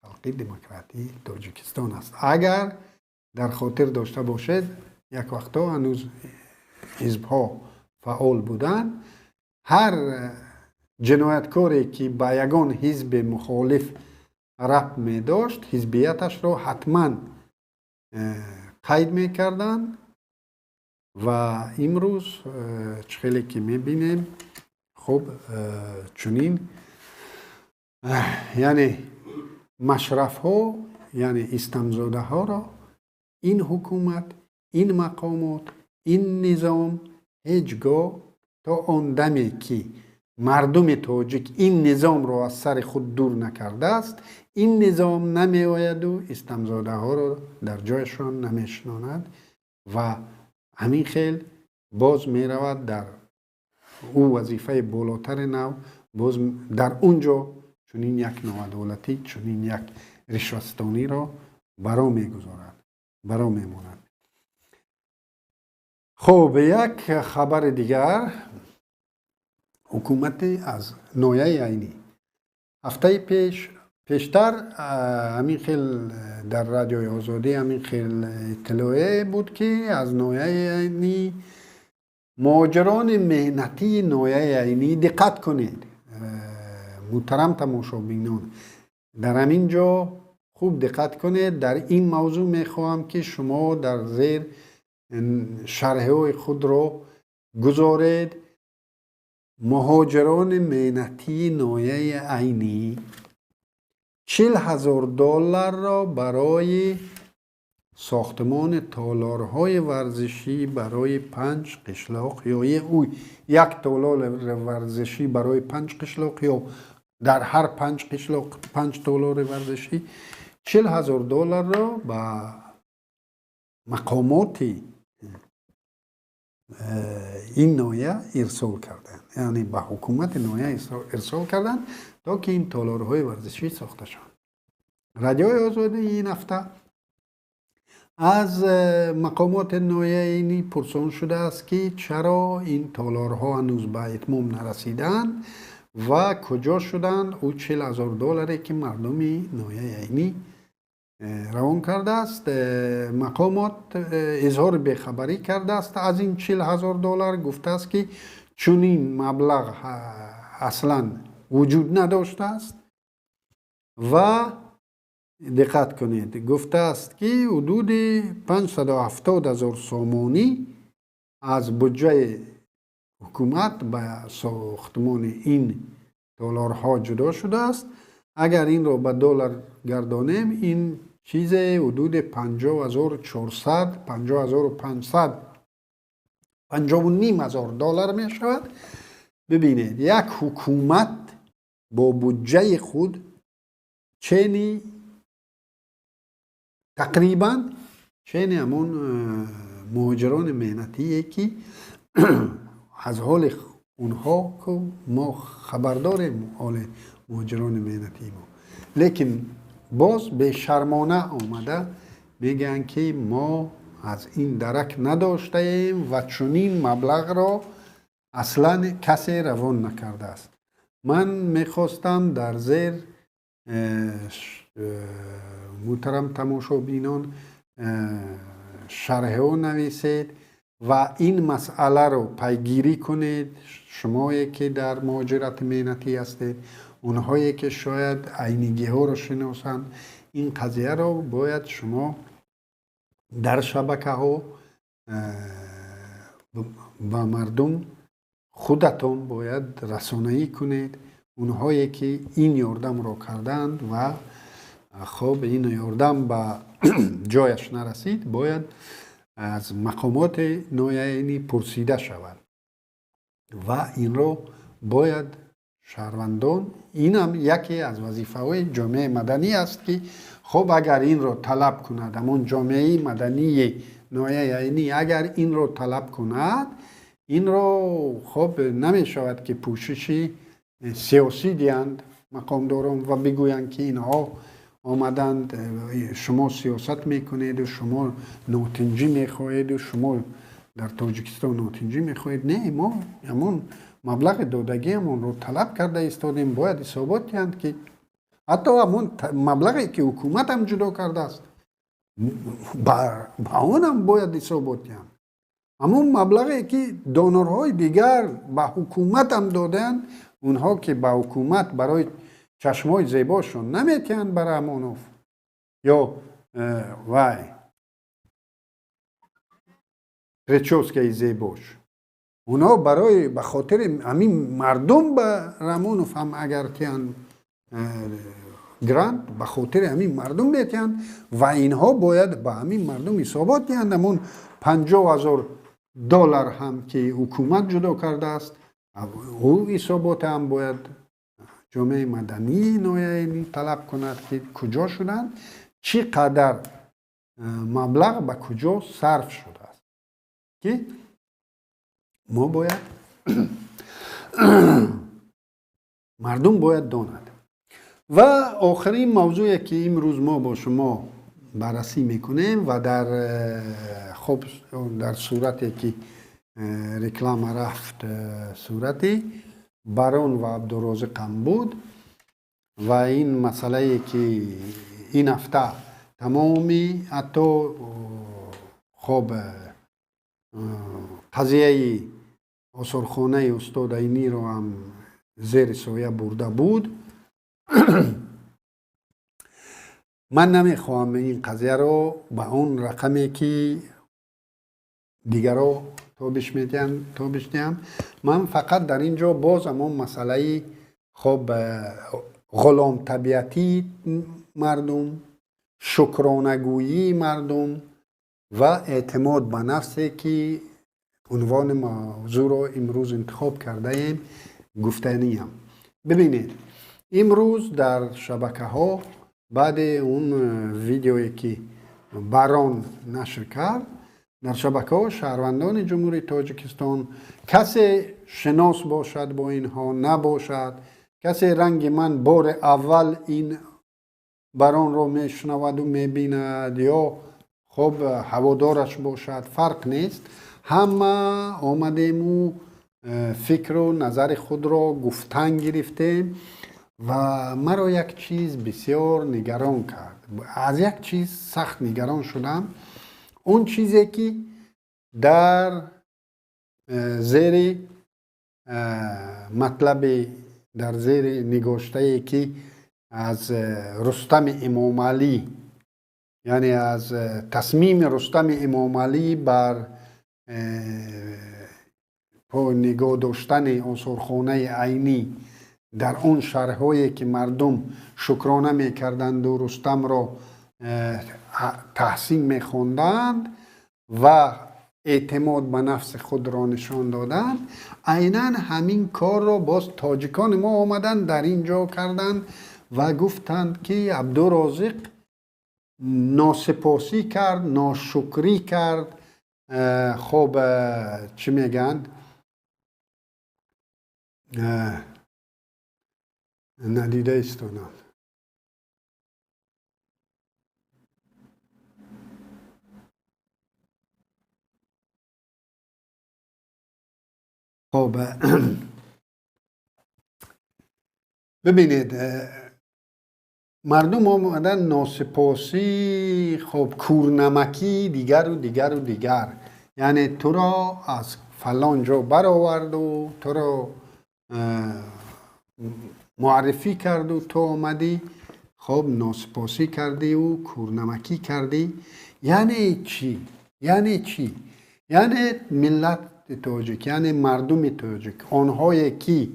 خلقی دموکراتی تاجیکستان است. اگر در خاطر داشته باشد یک وقتا هنوز حزب ها فعال بودن، هر جنایتکاری که به یگان حزب مخالف ربط می داشت حزبیتش را حتما قید می کردن و امروز خیلی که می بینیم خب چنین یعنی مشرف ها یعنی استمزاده ها را این حکومت، این مقامات، این نظام هیچگاه تا آن دمی که مردم تاجیک این نظام را از سر خود دور نکرده است، این نظام نمی آید و استمزاده ها را در جایشان نمیشناند و همین خیل باز می رود در او وظیفه بالاتر نو، باز در اونجا چنین یک ناعدالتی، چنین یک رشوه‌ستانی را برا می گذارد، برا می ماند. خب یک خبر دیگر، حکومت از ناحیه عینی هفته پیشتر همین خیل در رادیوی آزادی همین خیل اطلاعیه بود که از ناحیه عینی مهاجران مهنتی ناحیه عینی دقت کنید محترم تماشابینان، در همین جا خوب دقت کنید. در این موضوع میخواهم که شما در زیر شرح خود رو گذارید. مهاجران مهنتی نایه عینی $40,000 را برای ساختمان تالارهای ورزشی برای 5 قشلاق یا یک تالار ورزشی برای 5 قشلاق یا در هر 5 قشلاق 5 تالار ورزشی $40,000 را به مقامات این نایه ارسال کردن، یعنی به حکومت نایه ارسال کردن تا که این تالارهای ورزشی ساخته شد. رادیوی آزادی این هفته از مقامات نایه اینی پرسان شده است که چرا این تالارها هنوز به اتمام نرسیدن و کجا شدن او $40,000 که مردمی نایه اینی روان کرده است. مقامات اظهار بیخبری کرده است از این $40,000. گفته است که چون این مبلغ اصلا وجود نداشته است و دقت کنید گفته است که حدود 570,000 سامانی از بودجه حکومت به ساختمان این تالارها جدا شده است. اگر این را به دلار گردانیم این چیز حدود 50,400 50,500 $50,500 می شود. ببینید یک حکومت با بودجه خود چنی تقریبا چنین همون مهاجران مهنتی که از حال اونها که ما خبر داریم، حال مهاجران مهنتی ما، لیکن باز به شرمانه آمده میگن که ما از این درک نداشته ایم و چنین مبلغ را اصلا کسی روان نکرده است. من میخواستم در زیر محترم تماشابینان شرح ها نویسید و این مسئله رو پیگیری کنید. شمایی که در مهاجرت مهنتی هستید، اونهایی که شاید عینیگی ها رو شناسند، این قضیه رو باید شما در شبکه ها با مردم خودتون باید رسانه‌ای کنید. اونهایی که این یاردم رو کردند و خب این یاردم به جایش نرسید باید از مقامات نایینی پرسیده شود و این رو باید شهروندان، این هم یکی از وظیفه های جامعه مدنی است که خب اگر این رو طلب کند، همون جامعه مدنی نایینی اگر این رو طلب کند، این رو خب نمی شود که پوششی سیاسی دیند مقامداران و بگویند که اینها آمدند شما سیاست میکنید و شما نوتنجی میخواهید و شما در تاجیکستان نوتنجی میخواهید. نه، ما همون مبلغ دادگی همون رو طلب کرده ایستادیم، باید حسابات دیند که حتی همون مبلغی که حکومت هم جدا کرده است با اون هم باید حسابات دیند. همون مبلغی که دانرهای دیگر به حکومت هم دادن، اونها که به حکومت برای چشمای زیباشون نمیتین برای همونوف یا وای پرچوسکه زیباش، اونا برای به خاطر همین مردم به رامونوف هم اگر تین گراند به خاطر همین مردم میتین و اینها باید به همین مردم حسابات دیند. همون $50,000 هم که حکومت جدا کرده است او حسابات هم باید جامعه مدنی نایینی طلب کند که کجا شدن، چقدر مبلغ به کجا صرف شده است که ما باید مردم باید داند. و آخرین موضوعی که امروز ما با شما بررسی میکنیم و در صورتی که رکلام رفت صورتی باران و عبدالرازق بود و این مسئله که این هفته تمامی حتی خب قضیه آثارخانه استاد عینی رو هم زیر سایه برده بود من نمیخوام این قضیه رو به اون رقمی که دیگر رو توبش دیم. من فقط در اینجا باز همون مسئله خب غلام طبیعتی مردم، شکرانگویی مردم و اعتماد به نفسی که عنوان موضوع رو امروز انتخاب کرده ایم گفتنیم. ببینید امروز در شبکه ها بعد اون ویدیویی که باران نشر کرد در شبکه ها شهروندان جمهوری تاجیکستان، کسی شناس باشد با اینها نباشد، کسی رنگ من بار اول این باران رو میشنود و میبیند یا خب هوادارش باشد فرق نیست، همه آمدیم و فکر و نظر خود را گفتن گرفتیم و مرا یک چیز بسیار نگران کرد. از یک چیز سخت نگران شدم. اون چیزی که در زیر مطلب در زیر نگاشته که از رستم امام علی، یعنی از تصمیم رستم امام علی بر نگاه داشتن عنصرخانه عینی در اون شهرهایی که مردم شکرانه میکردند و رستم را تحسین میخواندند و اعتماد به نفس خود را نشان دادند، عیناً همین کار را باز تاجیکان ما آمدند در اینجا کردند و گفتند که عبدالرازق ناسپاسی کرد، ناشکری کرد. خب چی میگن؟ ندیده استونم. خب ببینید مردم آمدن ناسپاسی، خب کورنمکی دیگر و دیگر و دیگر، یعنی تو را از فلان جا برآورد و تو را معرفی کرد و تو آمدی خب ناسپاسی کردی و کورنمکی کردی. یعنی چی؟ یعنی چی؟ یعنی ملت تاجیک، یعنی مردم تاجیک، آنهایی که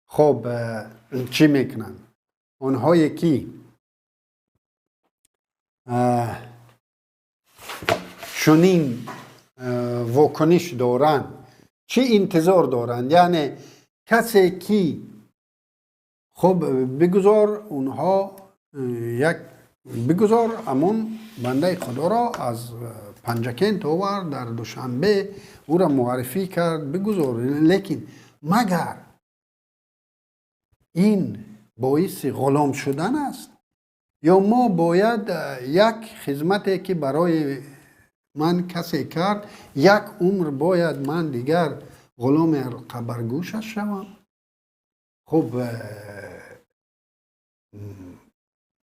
خب چی میکنن؟ آنهایی که چنین واکنش دارن چی انتظار دارن؟ یعنی کسی که خب بگذار اونها بگذار امون بنده خدا را از پنجکین توور در دوشنبه او را معرفی کرد، بگذار، لیکن مگر این باعث غلام شدن است؟ یا ما باید یک خدمتی که برای من کسی کرد یک عمر باید من دیگر غلام قبرگوشش شوم؟ خب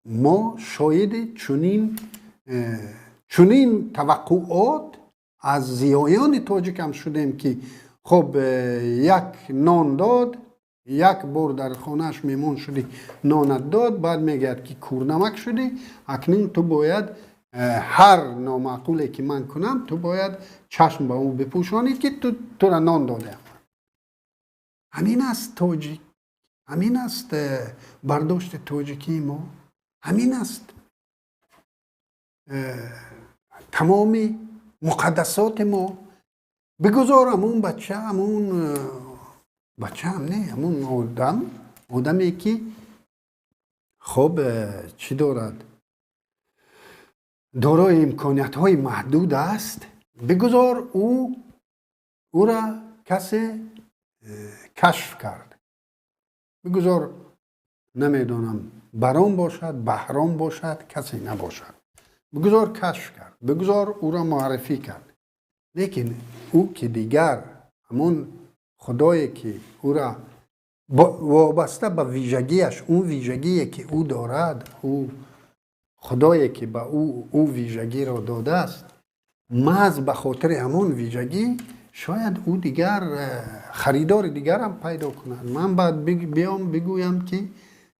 ما شاید چنین توقعات از زیایان تاجیک هم شدیم که خب یک نان داد، یک بار در خانهش میمون شدی نانت داد، بعد میگه که کورنمک شدی، اکنون تو باید هر نامعقولی که من کنم تو باید چشم به اون بپوشانی که تو را نان داده. همین است تاجیک، همین است برداشت تاجیکی ما، همین است تمام مقدسات ما. بگذار همون بچه، همون بچه هم نه، همون آدمی که خب چی دارد؟ دارای امکانیت های محدود است، بگذار او را کسی کشف کرد. بگذار نمیدونم باران باشد، بحران باشد، کسی نباشد، بگذار کشف کرد، بگذار او را معرفی کرد. لیکن او که دیگر همون خدایی که او را وابسته به ویژگیش، اون ویژگی که او دارد، او خدایی که به او ویژگی را داده است، محض به خاطر همون ویژگی شاید او دیگر خریدار دیگر هم پیدا کنند. من بعد بیام بگویم که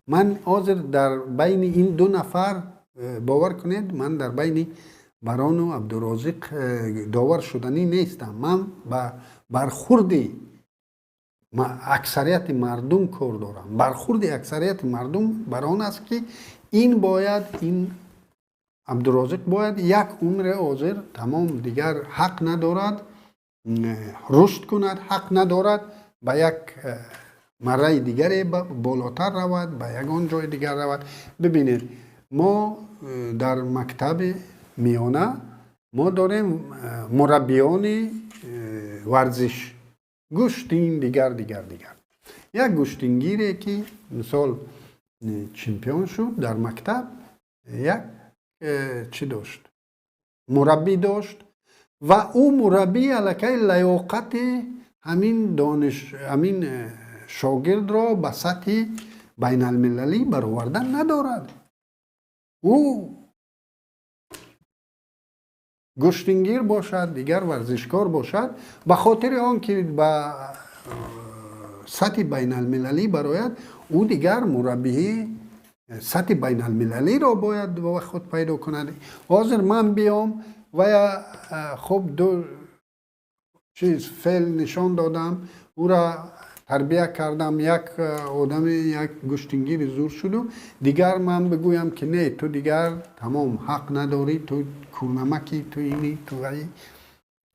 من حاضر در بین این دو نفر باور کنید من در بین بران و عبدالرازق داور شدنی نیستم. من با برخوردی اکثریت مردم کار دارم. برخورد اکثریت مردم بر آن است که این عبدالرازق باید یک عمر حاضر تمام دیگر حق ندارد رشد کند، حق ندارد به یک مره دیگر بالاتر رود، به یگان جای دیگر رود. ببینید ما در مکتب میانه ما داریم مربیان ورزش گشتین دیگر. یک گشتینگیری که مثال چمپیون شد در مکتب، یک چی داشت؟ مربی داشت و او مربی الکی لیاقت همین شاگرد را به سطح بین المللی برآوردن ندارد. او گشتینگیر باشد، دیگر ورزشکار باشد، به خاطر آنکه به سطح بین المللی برآید، او دیگر مربی سطح بین المللی را باید به خود پیدا کند. حاضر من بیام و خب دو چیز فعل نشان دادم، او را تربیت کردم، یک آدم یک گشتینگیر زور شد، دیگر من بگویم که نه تو دیگر تمام حق نداری، تو کورنمکی، تو اینی، تو وی.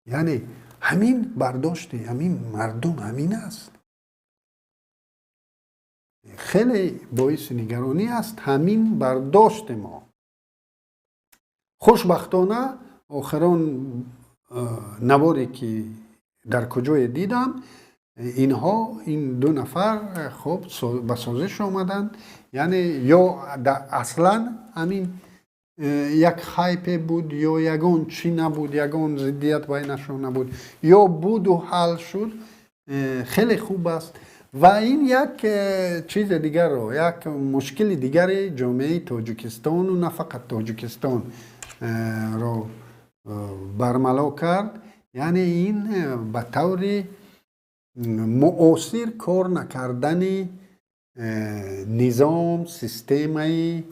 یعنی همین برداشت همین مردم همین است. خیلی باعث نگرانی است همین برداشت ما. خوشبختانه آخران نواری که در کجای دیدم، این دو نفر خب به سازش آمدن. یعنی یا اصلا همین یک خیپه بود یا یگان چی نبود، یگان ضدیت بینشون نبود، یا بود و حل شد. خیلی خوب است و این یک چیز دیگر رو، یک مشکل دیگر جامعه تاجیکستان و نه فقط تاجیکستان رو برملا کرد. یعنی این به طور مؤثر کار نکردن نظام سیستمی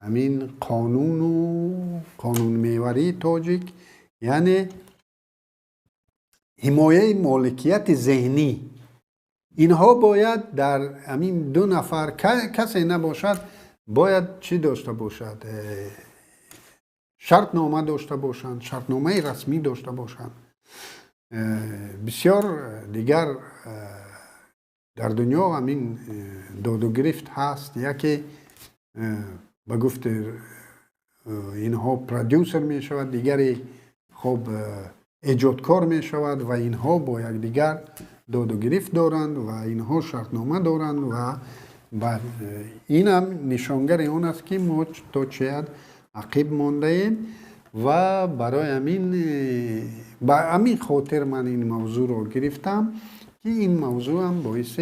همین قانون محوری تاجیک، یعنی حمایه مالکیت ذهنی، اینها باید در همین دو نفر کسی نباشد، باید چی داشته باشد؟ شرطنامه داشته باشند، شرطنامه رسمی داشته باشند. بسیار دیگر در دنیا همین داد و گرفت هست. یکی به گفت اینها پرودیوسر می شود، دیگری خب ایجادکار می شود و اینها با یک دیگر داد و گرفت دارند و اینها شرطنامه دارند و این هم نشانگر اون است که ما تا چقدر عقب مانده ایم. و برای همین خاطر من این موضوع رو گرفتم که این موضوع هم باعث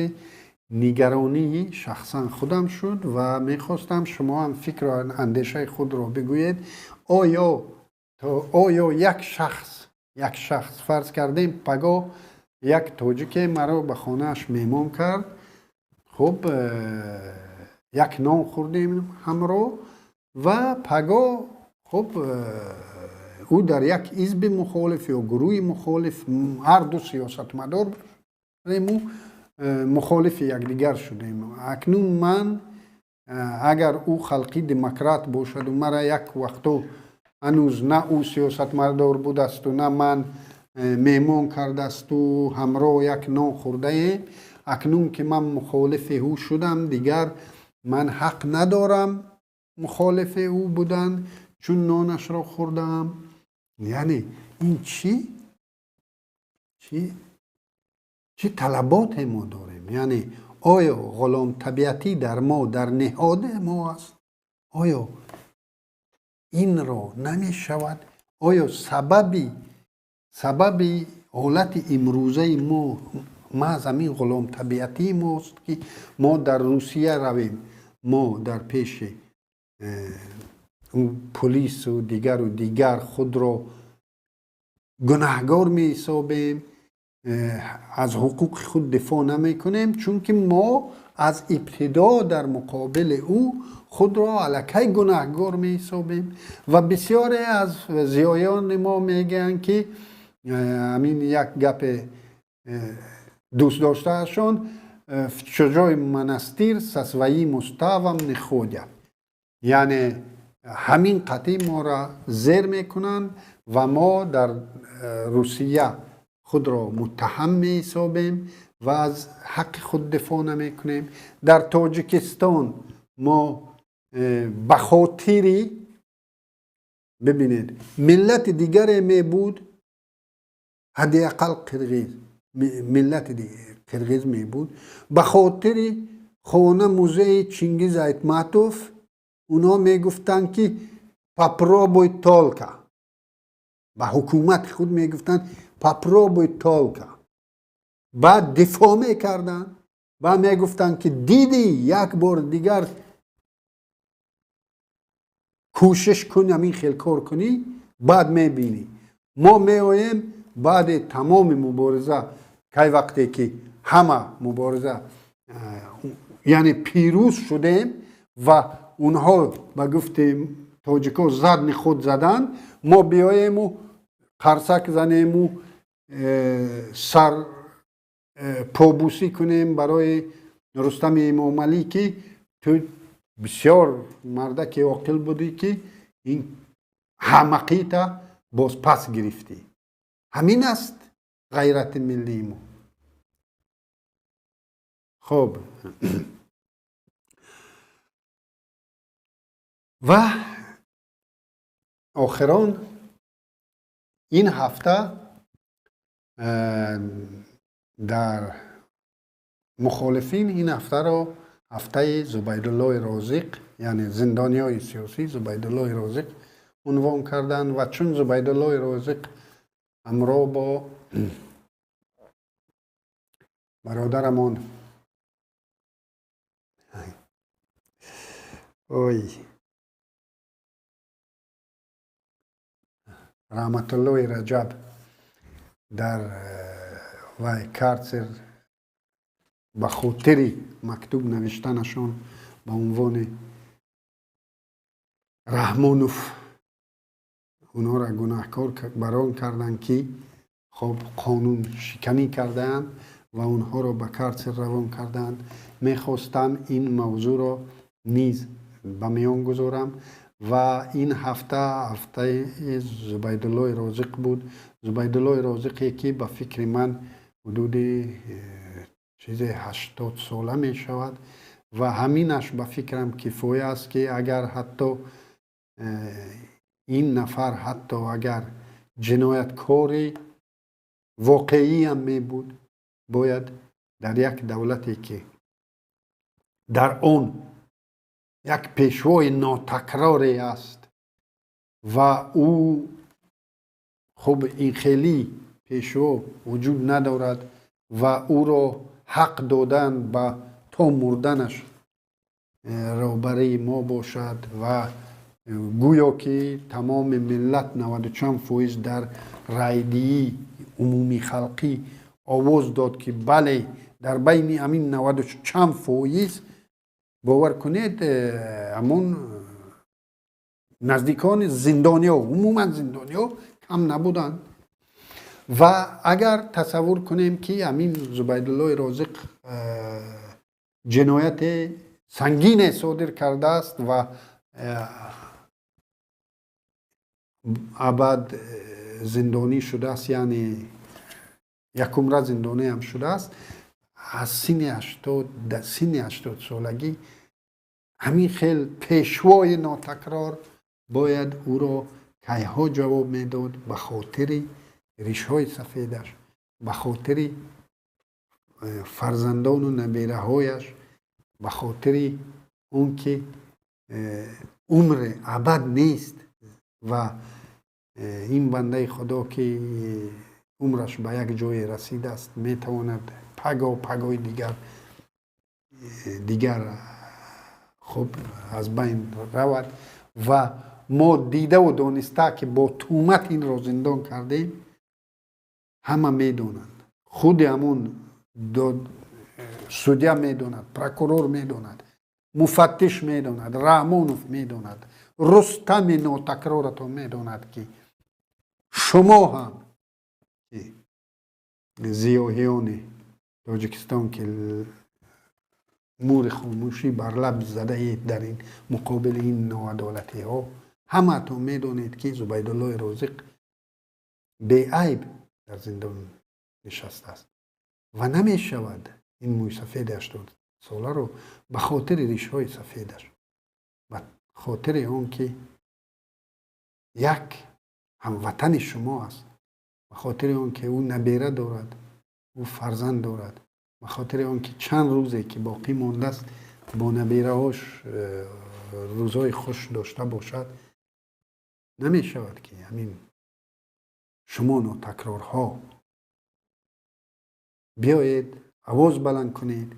نگرانی شخصا خودم شد و میخواستم شما هم فکر و اندیشه خود رو بگویید. آیا یک شخص فرض کردیم پگاه یک تاجیک مرا به خانهش مهمان کرد، خب یک نان خوردیم همراه و پگاه خب او در یک حزب مخالف یا گروه مخالف، هر دو سیاستمدار مخالف یکدیگر شدیم. اکنون من اگر او خلقی دموکرات باشد و مرا یک وقتو هنوز نه او سیاستمدار بود است و نه من مهمان کرده است و همراه یک نان خورده ایم، اکنون که من مخالف او شدم دیگر من حق ندارم مخالف او بودن چون نانش را خوردم. یعنی این چی طلبات ما داریم؟ یعنی آیا غلام طبیعتی در ما، در نهاد ما است؟ آیا این را نمی شود؟ آیا سببی حالت امروزه ما محض همین غلام طبیعتی ماست که ما در روسیه رویم، ما در پیش پلیس و دیگر خود را گناهکار می حسابیم، از حقوق خود دفاع نمی کنیم چون که ما از ابتدا در مقابل او خود را الکی گناهگار می حسابیم و بسیاری از زیایان ما میگن که همین یک گپ دوست داشتهشان чужой монастир со своим уставом не ходят. یعنی همین قطعی ما را زیر میکنند و ما در روسیه خود را متهم می حسابیم و از حق خود دفاع نمی کنیم. در تاجیکستان ما به خاطری ببینید ملت دیگر می بود، حداقل قرغیز ملت قرغیز می بود، به خاطر خانه موزه چنگیز ایتماتوف اونا می گفتن که попробуй только. به حکومت خود می گفتن попробуй только. بعد دفاع می کردن و می گفتن که دیدی یک بار دیگر کوشش کنی همین خیل کار کنی بعد می بینی. ما می آیم بعد تمام مبارزه که وقتی که همه مبارزه یعنی پیروز شدیم و اونها به گفت تاجیکا زدن خود زدن، ما بیاییم و قرصک زنیم و سر پابوسی کنیم برای رستم امام علی که تو بسیار مردک عاقل بودی که این حمقی تا باز پس گرفتی. همین است غیرت ملی ما. خب و آخران این هفته در مخالفین این هفته را هفته زبیدالله رازق یعنی زندانیای سیاسی زبیدالله رازق عنوان کردند و چون زبیدالله رازق همراه با برادرمان رحمت الله رجب در وای کارسر به خاطری مکتوب نوشتنشون به عنوان رحمانوف اونا را گناهکار بران کردن که خب قانون شکنی کردن و اونها را به کارسر روان کردن. میخواستم این موضوع را نیز به میان گذارم و این هفته زبیدالله رازق بود. زبیدالله رازقی که به فکر من حدود 80 ساله می شود و همینش به فکرم کفایه است که اگر حتی این نفر حتی اگر جنایتکاری واقعی هم می بود باید در یک دولتی که در آن یک پیشوای ناتکراری است و او خب این خیلی پیشوا وجود ندارد و او را حق دادن به تا مردنش روبری ما باشد و گویا که تمام ملت 94% در رایدهی عمومی خلقی آواز داد که بله در بین همین 90% باور کنید همون نزدیکان زندانیا عموما زندانیا کم نبودند. و اگر تصور کنیم که همین زبیدالله رازق جنایت سنگین صادر کرده است و ابد زندانی شده است، یعنی یک عمر زندانی هم شده است، از سن 80 سالگی همین خیل پیشوای ناتکرار باید او را کیها جواب میداد به خاطر ریش‌های سفیدش، به خاطر فرزندان و نبیره هایش، به خاطر اون که عمر ابد نیست و این بنده خدا که عمرش به یک جای رسیده است میتواند پگای دیگر خب از بین رود و ما دیده و دانسته که با تهمت این را زندان کردیم. همه میدونند خود همون سودیا میدوند، پرکورور میدوند، مفتش میدوند، رامونوف میدوند، رستم نوتکرارتون میدوند که شما هم زیاهیان تاجیکستان که مور خاموشی بر لب زده اید در این مقابل این ناعدالتی ها، همه تو میدونید که زبیدالله رازق بی عیب در زندان نشسته است و نمی شود این موی سفید 80 ساله رو به خاطر ریش های سفیدش، به خاطر اون که یک هموطن شما است، به خاطر اون که او نبیره دارد، او فرزند دارد، به خاطر اون که چند روزی که باقی مانده است با نبیره هاش روزهای خوش داشته باشد، نمی شود که همین شما نوتکرارها بیایید آواز بلند کنید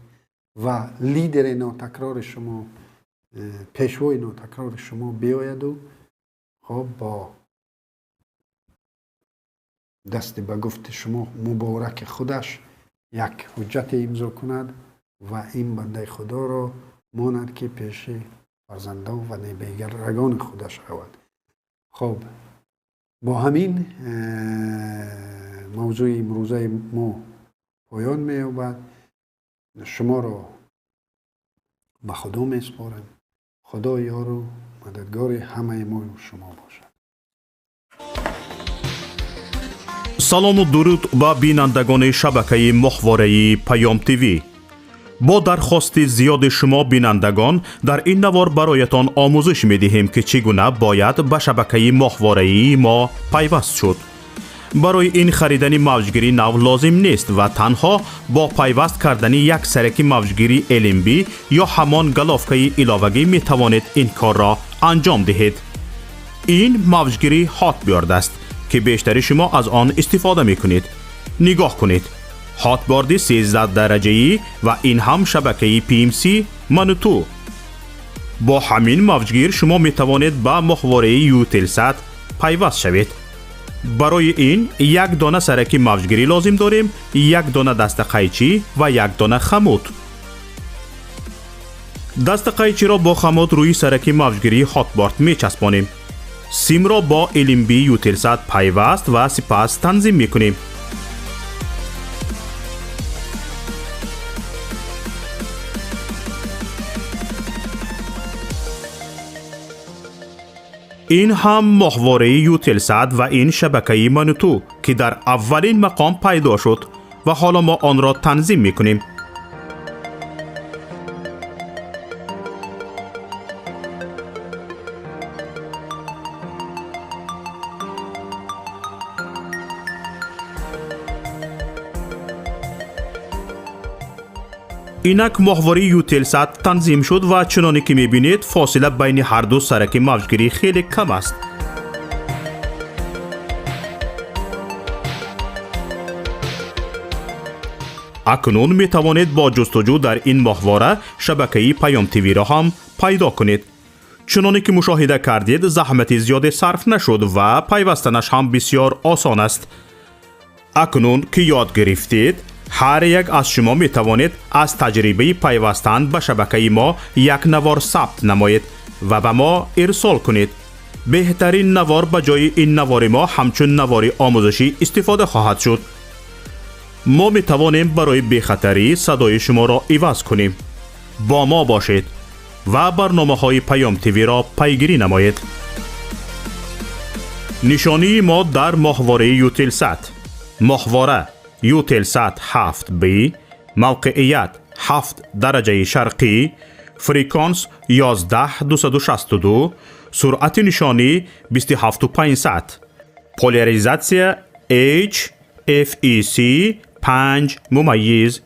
و لیدر نوتکرار شما، پیشوای نوتکرار شما بیاید و خب با دست به گفت شما مبارک خودش یک حجت امضا کند و این بنده خدا را ماند که پیش فرزندان و نبیگرگان خودش رود. خب با همین موضوع امروزه ما پایان می‌یابد. شما را به خدا می‌سپارم. خدا یار و مددگار همه ما و شما باشد. سلام و درود با بینندگان شبکه ماهواره پیام تیوی. با درخواست زیاد شما بینندگان در این نوار برایتان آموزش می دهیم که چگونه باید به شبکه ماهواره ما پیوست شد. برای این خریدن موجگیری نو لازم نیست و تنها با پیوست کردن یک سرک موجگیری LMB یا همان گلافکه علاوگی می توانید این کار را انجام دهید. این موجگیری هاتبیارد است که بیشتر شما از آن استفاده می کنید. نگاه کنید. هاتبارد 13 درجه‌ای و این هم شبکه PMC منوتو. با همین موجگیر شما می توانید به ماهواره یوتلسات پیوست شوید. برای این یک دانه سرک موجگیری لازم داریم، یک دانه دست قیچی و یک دانه خمود. دست قیچی را با خمود روی سرک موجگیری هاتبارد می چسبانیم. سیم را با LMB یوتلسات پیوست و سپس تنظیم می کنیم. این هم ماهواره یوتلسات و این شبکه منوتو که در اولین مقام پیدا شد و حالا ما آن را تنظیم می کنیم. اینک ماهواره یوتلسات تنظیم شد و چنانه که میبینید فاصله بین هر دو سرک موجگیری خیلی کم است. اکنون میتوانید با جستجو در این ماهواره شبکه پیام تیوی را هم پیدا کنید. چنانه که مشاهده کردید زحمت زیاد صرف نشد و پیوستنش هم بسیار آسان است. اکنون که یاد گرفتید هر یک از شما می توانید از تجربه پیوستن به شبکه ما یک نوار ثبت نمایید و به ما ارسال کنید. بهترین نوار به جای این نوار ما همچون نوار آموزشی استفاده خواهد شد. ما می توانیم برای بی‌خطری صدای شما را عوض کنیم. با ما باشید و برنامه های پیام تیوی را پیگیری نمایید. نشانی ما در ماهواره یوتلسات. ماهواره یوتلسات 7B، موقعیت 7 درجه شرقی، فریکانس 11262، سرعت نشانی 27500، پولاریزاسیا HFEC 5:1